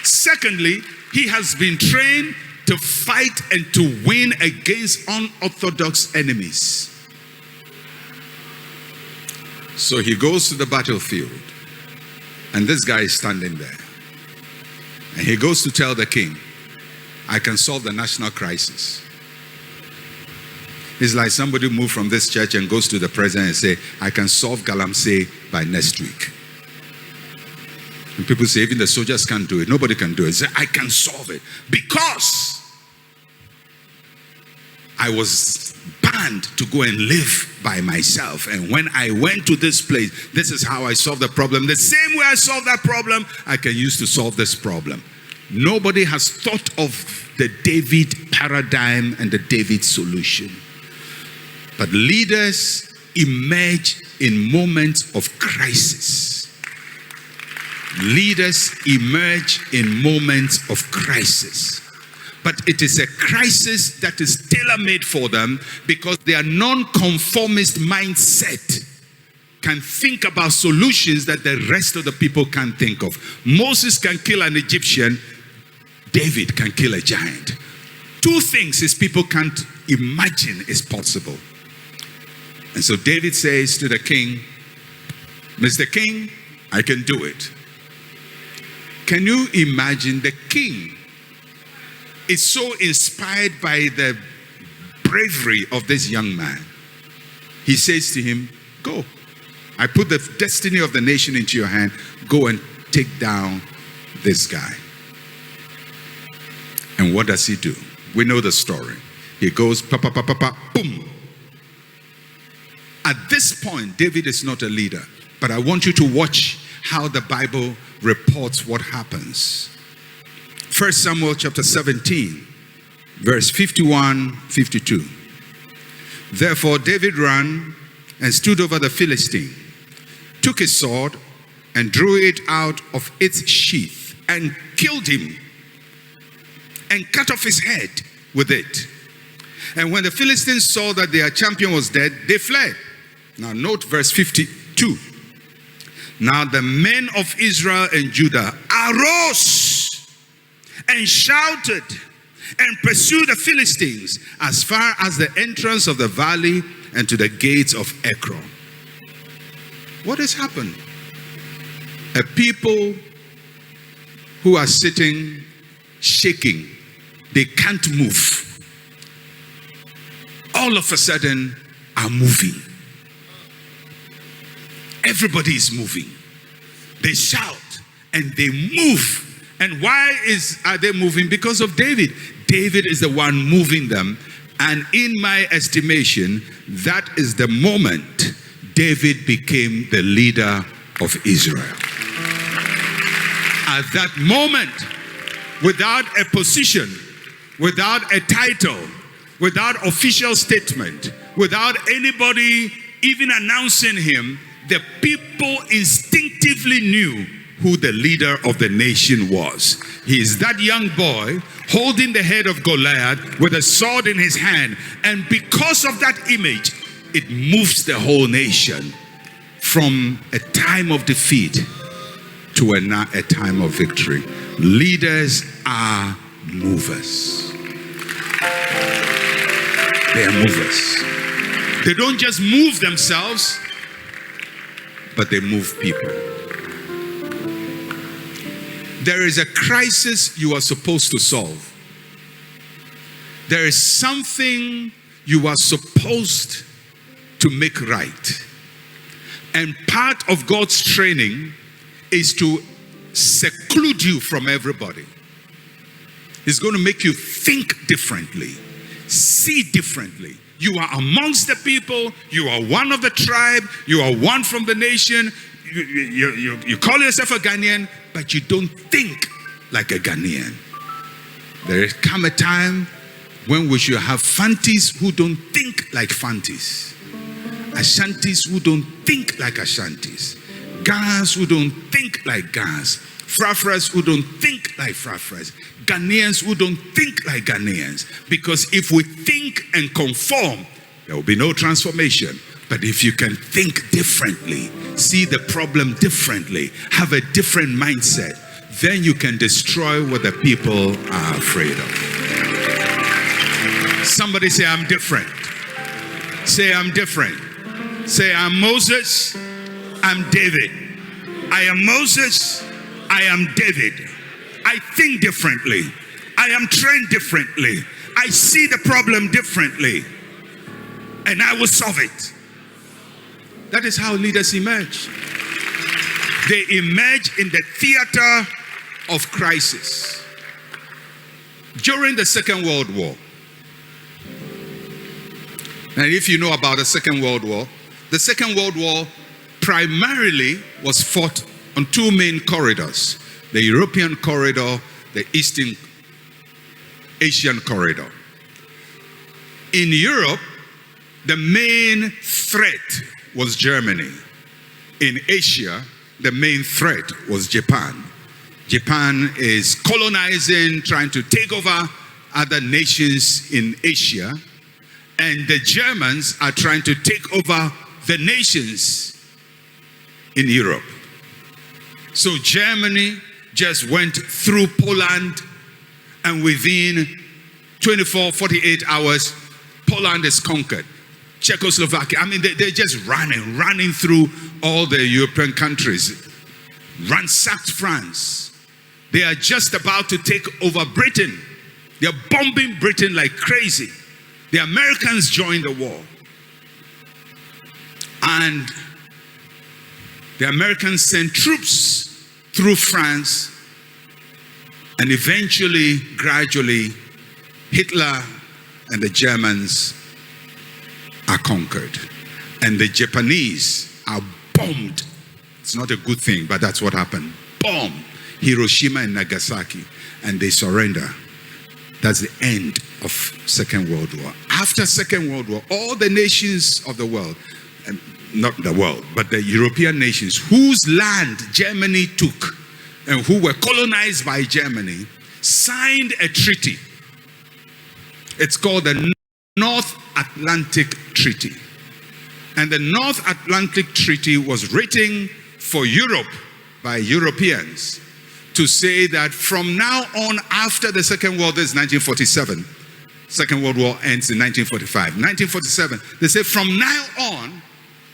Secondly, he has been trained to fight and to win against unorthodox enemies. So he goes to the battlefield, and this guy is standing there. And he goes to tell the king, I can solve the national crisis. It's like somebody moved from this church and goes to the president and say, I can solve Galamsey by next week. And people say, even the soldiers can't do it. Nobody can do it. Say, I can solve it. Because I was banned to go and live by myself. And when I went to this place, this is how I solved the problem. The same way I solved that problem, I can use to solve this problem. Nobody has thought of the David paradigm and the David solution. But leaders emerge in moments of crisis. Leaders emerge in moments of crisis. But it is a crisis that is tailor-made for them because their non-conformist mindset can think about solutions that the rest of the people can't think of. Moses can kill an Egyptian. David can kill a giant. Two things his people can't imagine is possible. And so David says to the king, Mr. King, I can do it. Can you imagine the king is so inspired by the bravery of this young man? He says to him, go. I put the destiny of the nation into your hand. Go and take down this guy. And what does he do? We know the story. He goes, pa, pa, pa, pa, pa, boom. At this point, David is not a leader. But I want you to watch how the Bible reports what happens. 1 Samuel chapter 17, verse 51, 52. Therefore David ran and stood over the Philistine, took his sword and drew it out of its sheath and killed him and cut off his head with it. And when the Philistines saw that their champion was dead, they fled. Now note verse 52. Now the men of Israel and Judah arose and shouted and pursued the Philistines as far as the entrance of the valley and to the gates of Ekron. What has happened? A people who are sitting, shaking, they can't move, all of a sudden are moving. Everybody is moving. They shout and they move. And why are they moving? Because of David. David is the one moving them. And in my estimation, that is the moment David became the leader of Israel. At that moment, without a position, without a title, without official statement, without anybody even announcing him, the people instinctively knew who the leader of the nation was. He is that young boy holding the head of Goliath with a sword in his hand. And because of that image, it moves the whole nation from a time of defeat to a time of victory. Leaders are movers. They are movers. They don't just move themselves, but they move people. There is a crisis you are supposed to solve. There is something you are supposed to make right. And part of God's training is to seclude you from everybody. He's going to make you think differently, see differently. You are amongst the people, you are one of the tribe, you are one from the nation, you call yourself a Ghanaian, but you don't think like a Ghanaian. There has come a time when we should have Fantis who don't think like Fantis, Ashantis who don't think like Ashantis, Ghans who don't think like Ghans, Frafras who don't think like Frafras, Ghanaians who don't think like Ghanaians. Because if we think and conform, there will be no transformation. But if you can think differently, see the problem differently, have a different mindset, then you can destroy what the people are afraid of. Somebody say, I'm different. Say, I'm different. Say, I'm Moses, I'm David. I am Moses, I am David. I think differently. I am trained differently. I see the problem differently. And I will solve it. That is how leaders emerge. They emerge in the theater of crisis. During the Second World War, and if you know about the Second World War, the Second World War primarily was fought on two main corridors: the European corridor, the Eastern Asian corridor. In Europe, the main threat was Germany. In Asia, the main threat was Japan. Japan is colonizing, trying to take over other nations in Asia, and the Germans are trying to take over the nations in Europe. So Germany just went through Poland, and within 48 hours, Poland is conquered. Czechoslovakia, I mean, they're just running through all the European countries. Ransacked France. They are just about to take over Britain. They're bombing Britain like crazy. The Americans joined the war. And the Americans sent troops through France, and eventually, gradually, Hitler and the Germans are conquered. And the Japanese are bombed. It's not a good thing, but that's what happened. Bomb Hiroshima and Nagasaki, and they surrender. That's the end of Second World War. after Second World War, all the nations of the world, and not the world, but the European nations whose land Germany took and who were colonized by Germany, signed a treaty. It's called the North Atlantic Treaty. And the North Atlantic Treaty was written for Europe by Europeans to say that from now on, after the Second World, this is 1947. Second World War ends in 1945. 1947, they say from now on,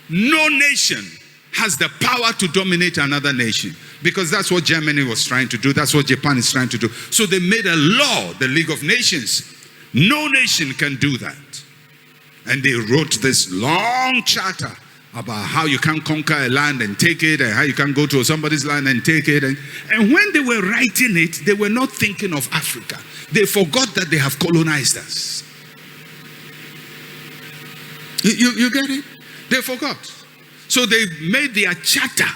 no nation has the power to dominate another nation, because that's what Germany was trying to do. That's what Japan is trying to do. So they made a law, the League of Nations. No nation can do that. And they wrote this long charter about how you can conquer a land and take it, and how you can go to somebody's land and take it. And when they were writing it, they were not thinking of Africa. They forgot that they have colonized us. You get it? They forgot. So they made their charter.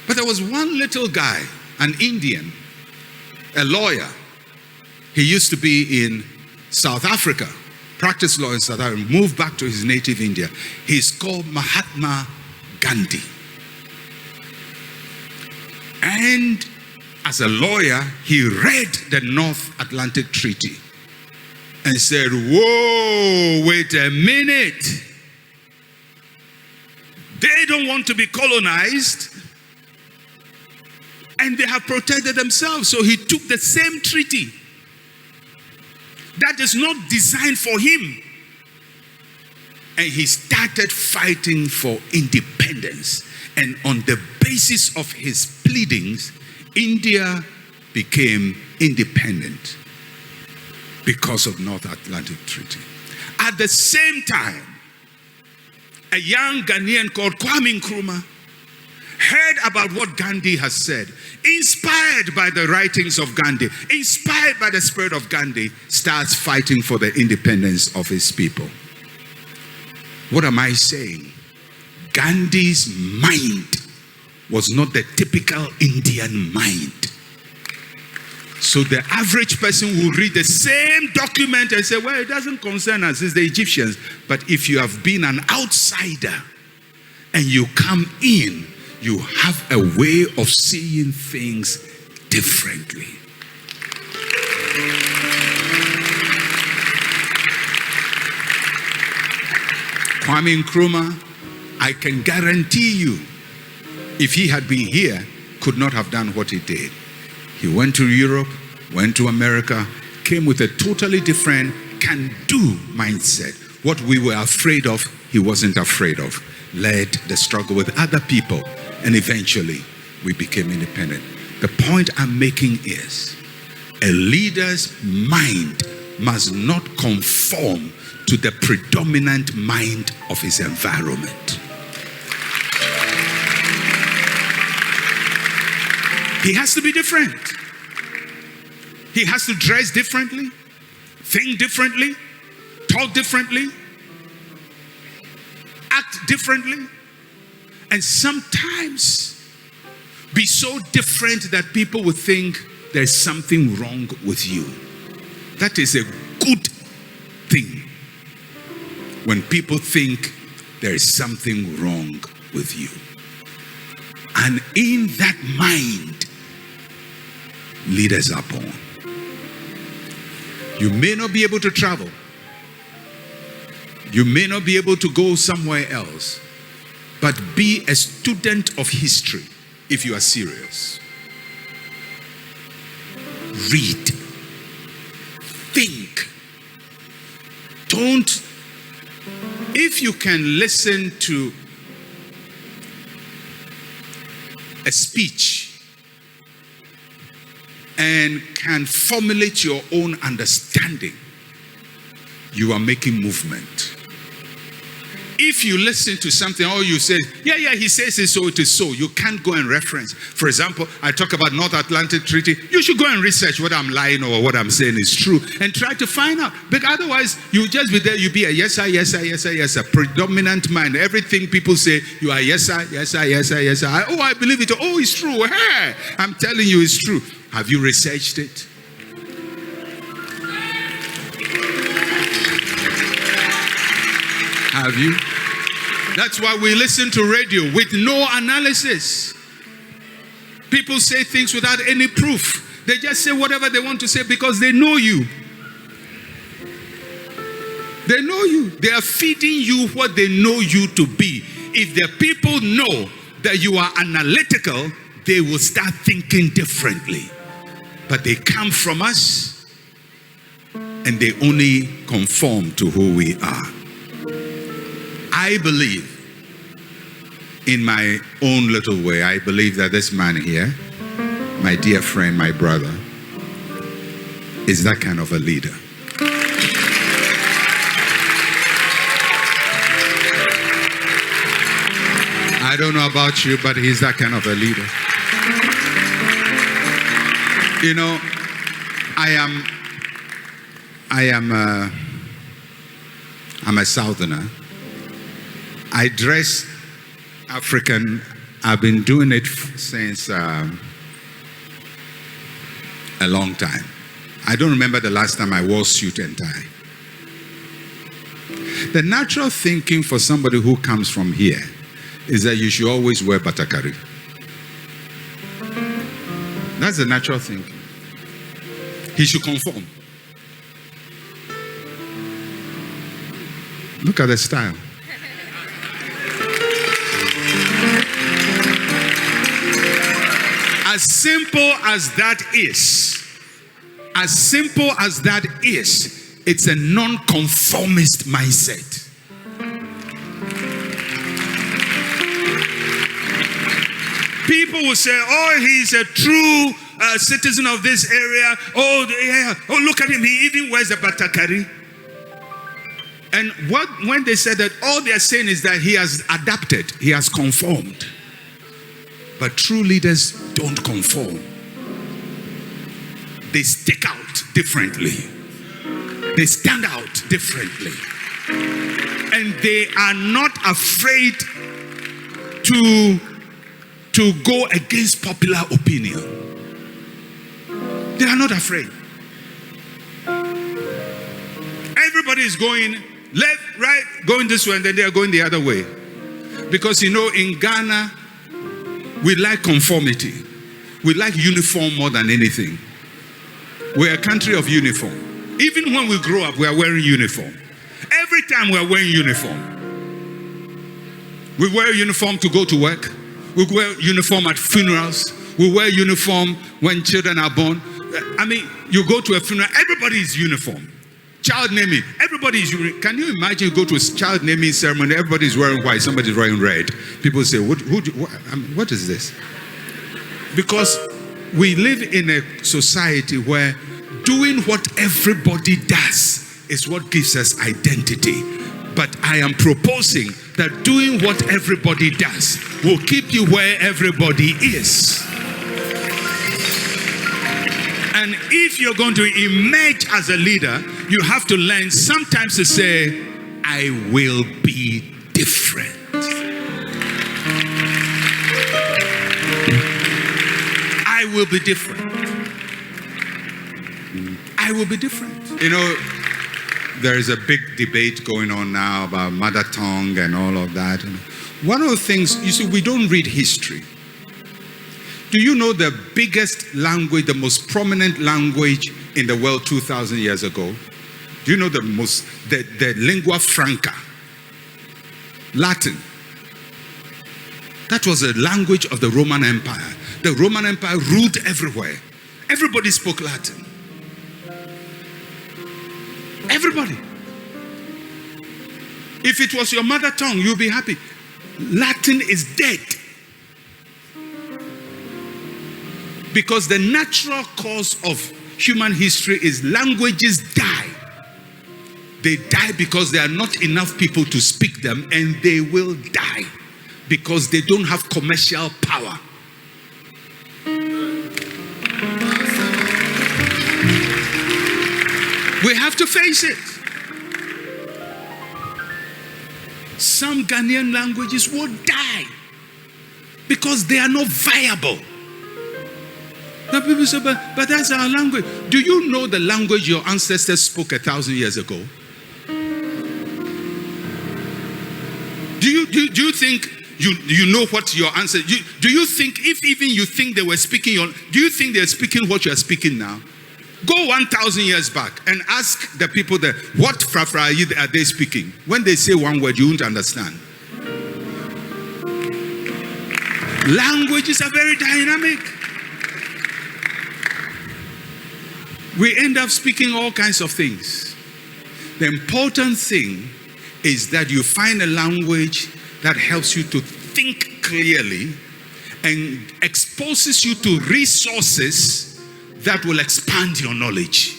But there was one little guy, an Indian, a lawyer. He used to be in South Africa, practiced law in South Africa, moved back to his native India. He's called Mahatma Gandhi. And as a lawyer, he read the North Atlantic Treaty and said, whoa, wait a minute. They don't want to be colonized, and they have protected themselves. So he took the same treaty that is not designed for him, and he started fighting for independence. And on the basis of his pleadings, India became independent because of North Atlantic Treaty. At the same time, a young Ghanaian called Kwame Nkrumah heard about what Gandhi has said, inspired by the writings of Gandhi, inspired by the spirit of Gandhi, starts fighting for the independence of his people. What am I saying? Gandhi's mind was not the typical Indian mind. So the average person will read the same document and say, well, it doesn't concern us, it's the Egyptians. But if you have been an outsider and you come in, you have a way of seeing things differently. Kwame Nkrumah, I can guarantee you, if he had been here, could not have done what he did. He went to Europe, went to America, came with a totally different can-do mindset. What we were afraid of, he wasn't afraid of. Led the struggle with other people, and eventually we became independent. The point I'm making is, a leader's mind must not conform to the predominant mind of his environment. He has to be different. He has to dress differently, think differently, talk differently, act differently, and sometimes be so different that people would think there's something wrong with you. That is a good thing, when people think there is something wrong with you. And in that mind, lead us upon. You may not be able to travel. You may not be able to go somewhere else, but be a student of history if you are serious. Read. Think. Don't. If you can listen to a speech and can formulate your own understanding, you are making movement. If you listen to something, or you say, yeah, he says it, so it is so, you can't go and reference. For example, I talk about North Atlantic Treaty. You should go and research whether I'm lying or what I'm saying is true, and try to find out. But otherwise, you just be there, you be a yes sir, yes sir, yes sir, yes sir. Predominant mind. Everything people say, you are yes sir, yes sir, yes sir, yes sir. Oh, I believe it. Oh, it's true. Hey, I'm telling you it's true. Have you researched it? Have you? That's why we listen to radio with no analysis. People say things without any proof. They just say whatever they want to say because they know you. They know you. They are feeding you what they know you to be. If the people know that you are analytical, they will start thinking differently. But they come from us and they only conform to who we are. I believe, in my own little way, I believe that this man here, my dear friend, my brother, is that kind of a leader. I don't know about you, but he's that kind of a leader. You know, I'm a Southerner. I dress African. I've been doing it since a long time. I don't remember the last time I wore suit and tie. The natural thinking for somebody who comes from here is that you should always wear batakari. That's the natural thinking. He should conform. Look at the style. As simple as that is, it's a non-conformist mindset. People will say, oh, he's a true citizen of this area. Oh, yeah. Oh, look at him. He even wears a batakari. And when they said that, all they're saying is that he has adapted. He has conformed. But true leaders don't conform. They stick out differently. They stand out differently. And they are not afraid to go against popular opinion. They are not afraid. Everybody is going left, right, going this way, and then they are going the other way. Because you know, in Ghana, we like conformity. We like uniform more than anything. We're a country of uniform. Even when we grow up, we are wearing uniform. Every time we are wearing uniform. We wear uniform to go to work. We wear uniform at funerals. We wear uniform when children are born. I mean, you go to a funeral, everybody is uniform. Child naming, everybody is uniform. Can you imagine you go to a child naming ceremony, everybody is wearing white, somebody is wearing red. People say, what is this? Because we live in a society where doing what everybody does is what gives us identity. But I am proposing that doing what everybody does will keep you where everybody is. And if you're going to emerge as a leader, you have to learn sometimes to say, I will be different. I will be different. I will be different. You know, there is a big debate going on now about mother tongue and all of that. One of the things, you see, we don't read history. Do you know the biggest language, the most prominent language in the world 2,000 years ago? Do you know the lingua franca? Latin. That was the language of the Roman Empire. The Roman Empire ruled everywhere. Everybody spoke Latin. Everybody. If it was your mother tongue, you'll be happy. Latin is dead. Because the natural cause of human history is languages die. They die because there are not enough people to speak them, and they will die because they don't have commercial power. We have to face it. Some Ghanaian languages will die because they are not viable. Now people say, but that's our language. Do you know the language your ancestors spoke 1,000 years ago? do you think you know what your answer? Do you think if even you think they were speaking do you think they're speaking what you are speaking now? Go 1,000 years back and ask the people there, what Frafra are they speaking? When they say one word, you won't understand. Languages are very dynamic. We end up speaking all kinds of things. The important thing is that you find a language that helps you to think clearly and exposes you to resources that will expand your knowledge.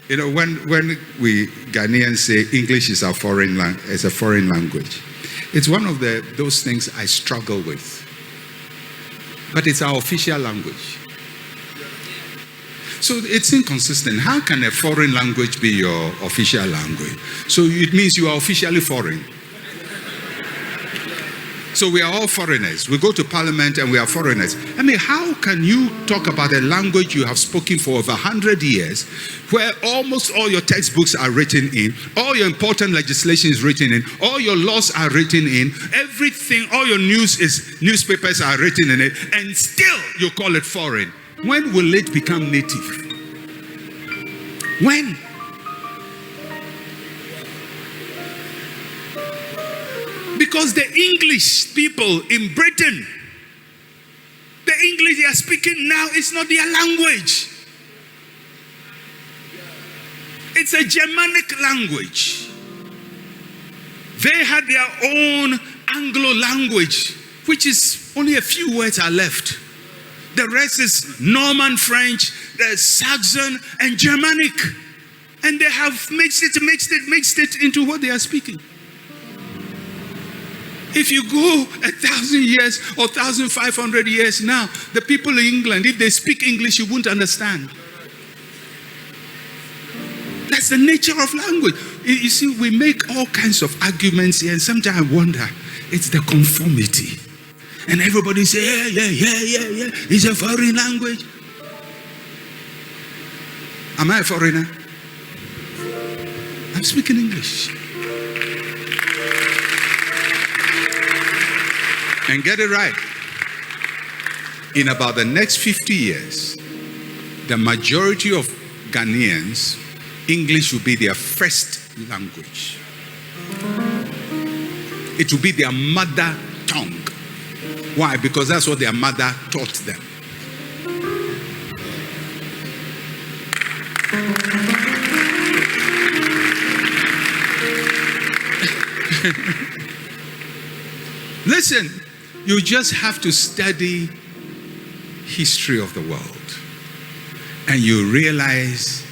You know, when we Ghanaians say English is a foreign language, it's one of those things I struggle with. But it's our official language. So it's inconsistent. How can a foreign language be your official language? So it means you are officially foreign. So we are all foreigners. We go to parliament and we are foreigners. I mean, how can you talk about a language you have spoken for over 100 years, where almost all your textbooks are written in, all your important legislation is written in, all your laws are written in, everything, all your newspapers are written in it, and still you call it foreign? When will it become native? When? Because the English people in Britain, the English they are speaking now is not their language. It's a Germanic language. They had their own Anglo language, which is only a few words are left. The rest is Norman French, the Saxon, and Germanic. And they have mixed it into what they are speaking. If you go 1,000 years or 1,500 years now, the people in England, if they speak English, you won't understand. That's the nature of language. You see, we make all kinds of arguments here, and sometimes I wonder, it's the conformity. And everybody say, yeah, it's a foreign language. Am I a foreigner? I'm speaking English. And get it right. In about the next 50 years, the majority of Ghanaians, English will be their first language. It will be their mother tongue. Why? Because that's what their mother taught them. Listen, you just have to study history of the world. And you realize,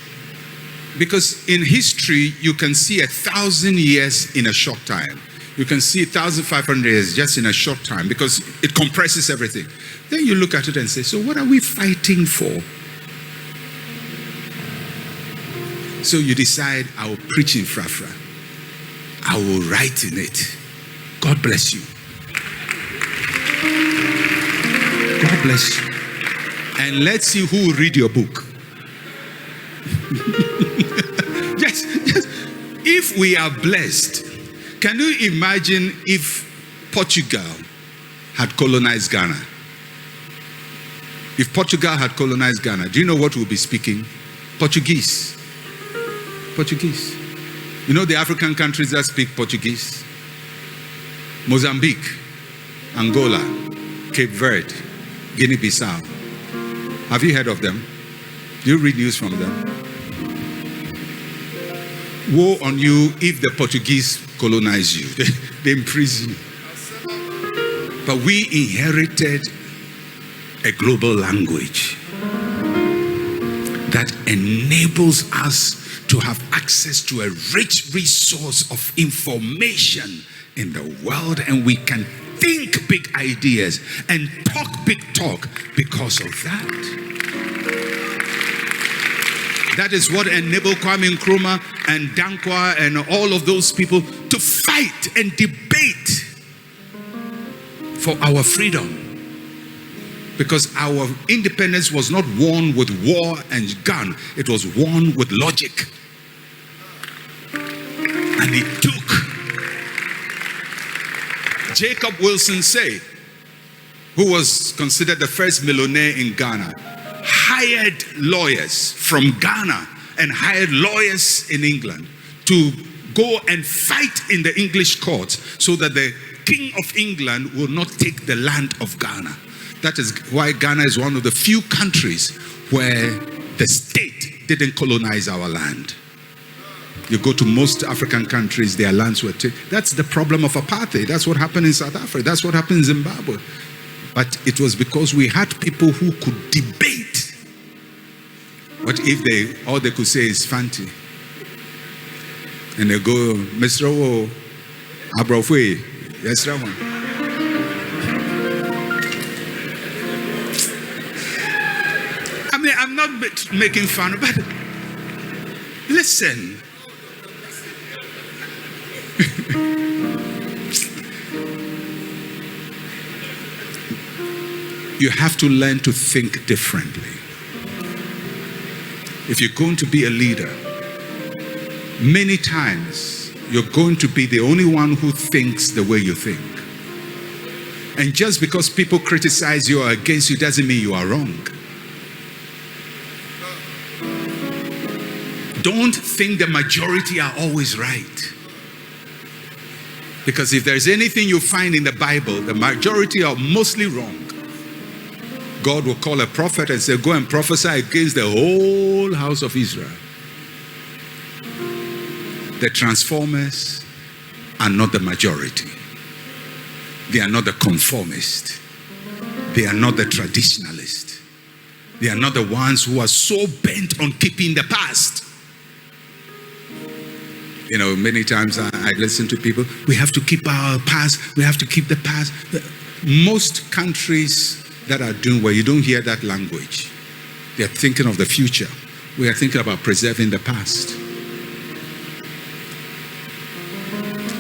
because in history, you can see 1,000 years in a short time. You can see 1,500 years just in a short time, because it compresses everything. Then you look at it and say, so what are we fighting for? So you decide, I will preach in Frafra. I will write in it. God bless you. God bless you. And let's see who will read your book. Just, if we are blessed, can you imagine if Portugal had colonized Ghana? If Portugal had colonized Ghana, do you know what we'll be speaking? Portuguese. Portuguese. You know the African countries that speak Portuguese? Mozambique, Angola, Cape Verde, Guinea-Bissau. Have you heard of them? Do you read news from them? Woe on you if the Portuguese colonize you. They imprison you. But we inherited a global language that enables us to have access to a rich resource of information in the world, and we can think big ideas and talk big talk because of that. That is what enabled Kwame Nkrumah and Dankwa and all of those people to fight and debate for our freedom. Because our independence was not won with war and gun. It was won with logic. And it took Jacob Wilson say, who was considered the first millionaire in Ghana, hired lawyers from Ghana and hired lawyers in England to go and fight in the English courts so that the King of England will not take the land of Ghana. That is why Ghana is one of the few countries where the state didn't colonize our land. You go to most African countries, their lands were taken. That's the problem of apartheid. That's what happened in South Africa. That's what happened in Zimbabwe. But it was because we had people who could debate. What if all they could say is Fanti? And they go, Mr. O, Abrofwe, yes, Ramon. I mean, I'm not making fun, but listen. You have to learn to think differently. If you're going to be a leader, many times you're going to be the only one who thinks the way you think. And just because people criticize you or against you doesn't mean you are wrong. Don't think the majority are always right. Because if there's anything you find in the Bible, the majority are mostly wrong. God will call a prophet and say, go and prophesy against the whole house of Israel. The transformers are not the majority. They are not the conformist. They are not the traditionalist. They are not the ones who are so bent on keeping the past. You know, many times I listen to people, we have to keep our past, we have to keep the past. Most countries that are doing well, you don't hear that language. They're thinking of the future. We are thinking about preserving the past.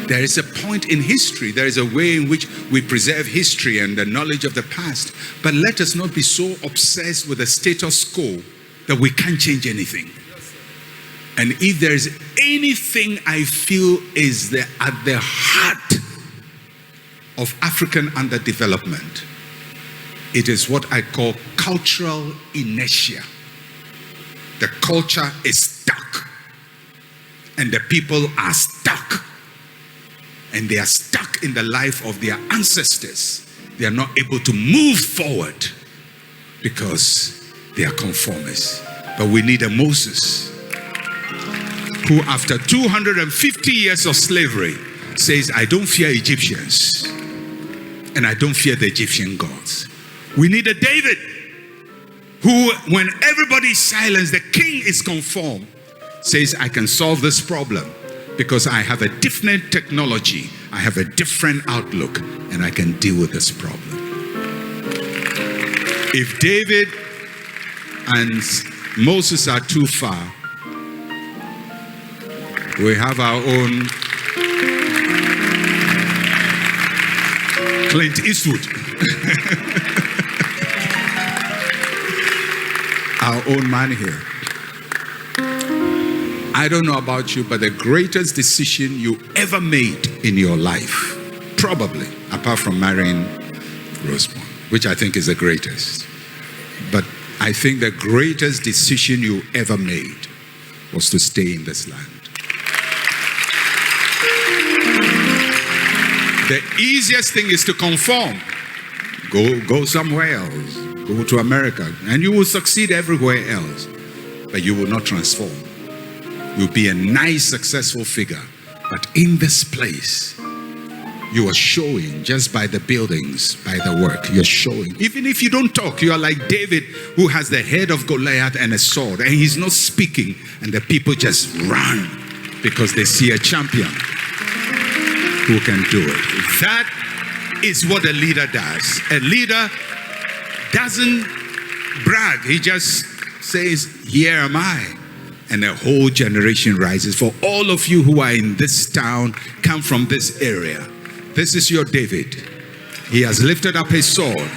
There is a point in history, there is a way in which we preserve history and the knowledge of the past. But let us not be so obsessed with the status quo that we can't change anything. And if there is anything I feel is at the heart of African underdevelopment, it is what I call cultural inertia. The culture is stuck. And the people are stuck. And they are stuck in the life of their ancestors. They are not able to move forward because they are conformists. But we need a Moses who, after 250 years of slavery, says, I don't fear Egyptians and I don't fear the Egyptian gods. We need a David who, when everybody is silenced, the king is conformed, says, I can solve this problem because I have a different technology, I have a different outlook, and I can deal with this problem. If David and Moses are too far, we have our own Clint Eastwood. Our own man here. I don't know about you, but the greatest decision you ever made in your life, probably, apart from marrying Rosemont, which I think is the greatest, but I think the greatest decision you ever made was to stay in this land. The easiest thing is to conform. Go somewhere else. Go to America. And you will succeed everywhere else. But you will not transform. You'll be a nice, successful figure. But in this place, you are showing just by the buildings, by the work. You're showing. Even if you don't talk, you are like David, who has the head of Goliath and a sword. And he's not speaking. And the people just run because they see a champion who can do it. That is what a leader does. A leader doesn't brag. He just says, here am I. And a whole generation rises. For all of you who are in this town, come from this area, this is your David. He has lifted up his sword.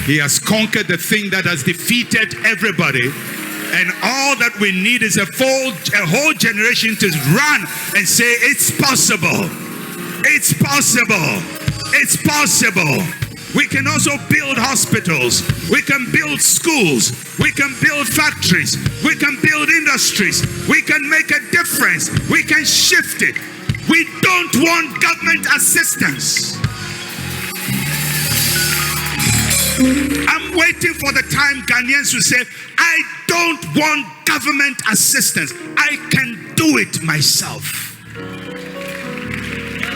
He has conquered the thing that has defeated everybody. And all that we need is a whole generation to run and say, it's possible. It's possible. It's possible. We can also build hospitals. We can build schools. We can build factories. We can build industries. We can make a difference. We can shift it. We don't want government assistance. I'm waiting for the time Ghanaians will say, I don't want government assistance. I can do it myself.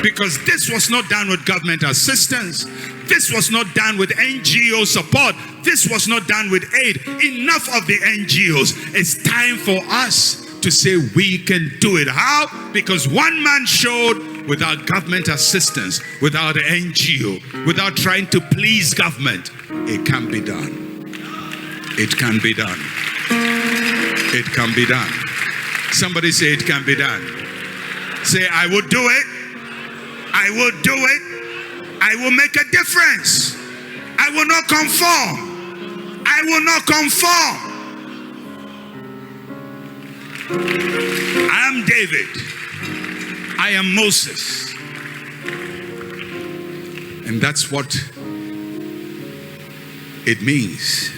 Because this was not done with government assistance. This was not done with NGO support. This was not done with aid. Enough of the NGOs. It's time for us to say we can do it. How? Because one man showed, without government assistance, without an NGO, without trying to please government, it can be done. It can be done. It can be done. Somebody say it can be done. Say, I will do it. I will do it. I will make a difference. I will not conform. I will not conform. I am David. I am Moses. And that's what it means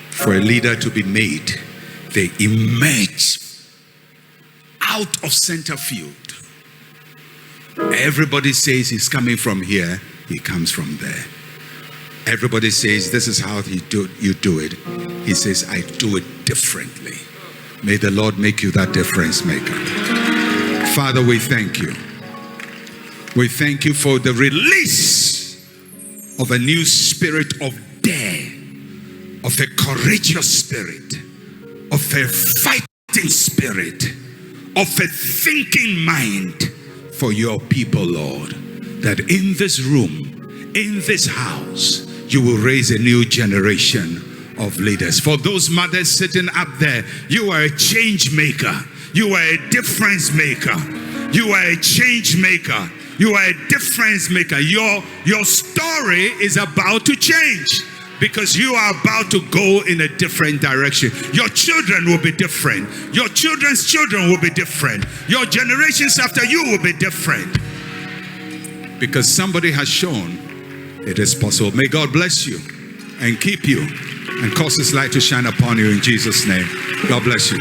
for a leader to be made. They emerge out of center field. Everybody says he's coming from here, he comes from there. Everybody says this is how you do it. He says, I do it differently. May the Lord make you that difference maker. Father, we thank you. We thank you for the release of a new spirit of dare, of a courageous spirit, of a fighting spirit, of a thinking mind for your people, Lord, that in this room, in this house, you will raise a new generation of leaders. For those mothers sitting up there, you are a change maker. You are a difference maker. You are a change maker. You are a difference maker. Your story is about to change, because you are about to go in a different direction. Your children will be different. Your children's children will be different. Your generations after you will be different. Because somebody has shown it is possible. May God bless you and keep you and cause His light to shine upon you in Jesus' name. God bless you.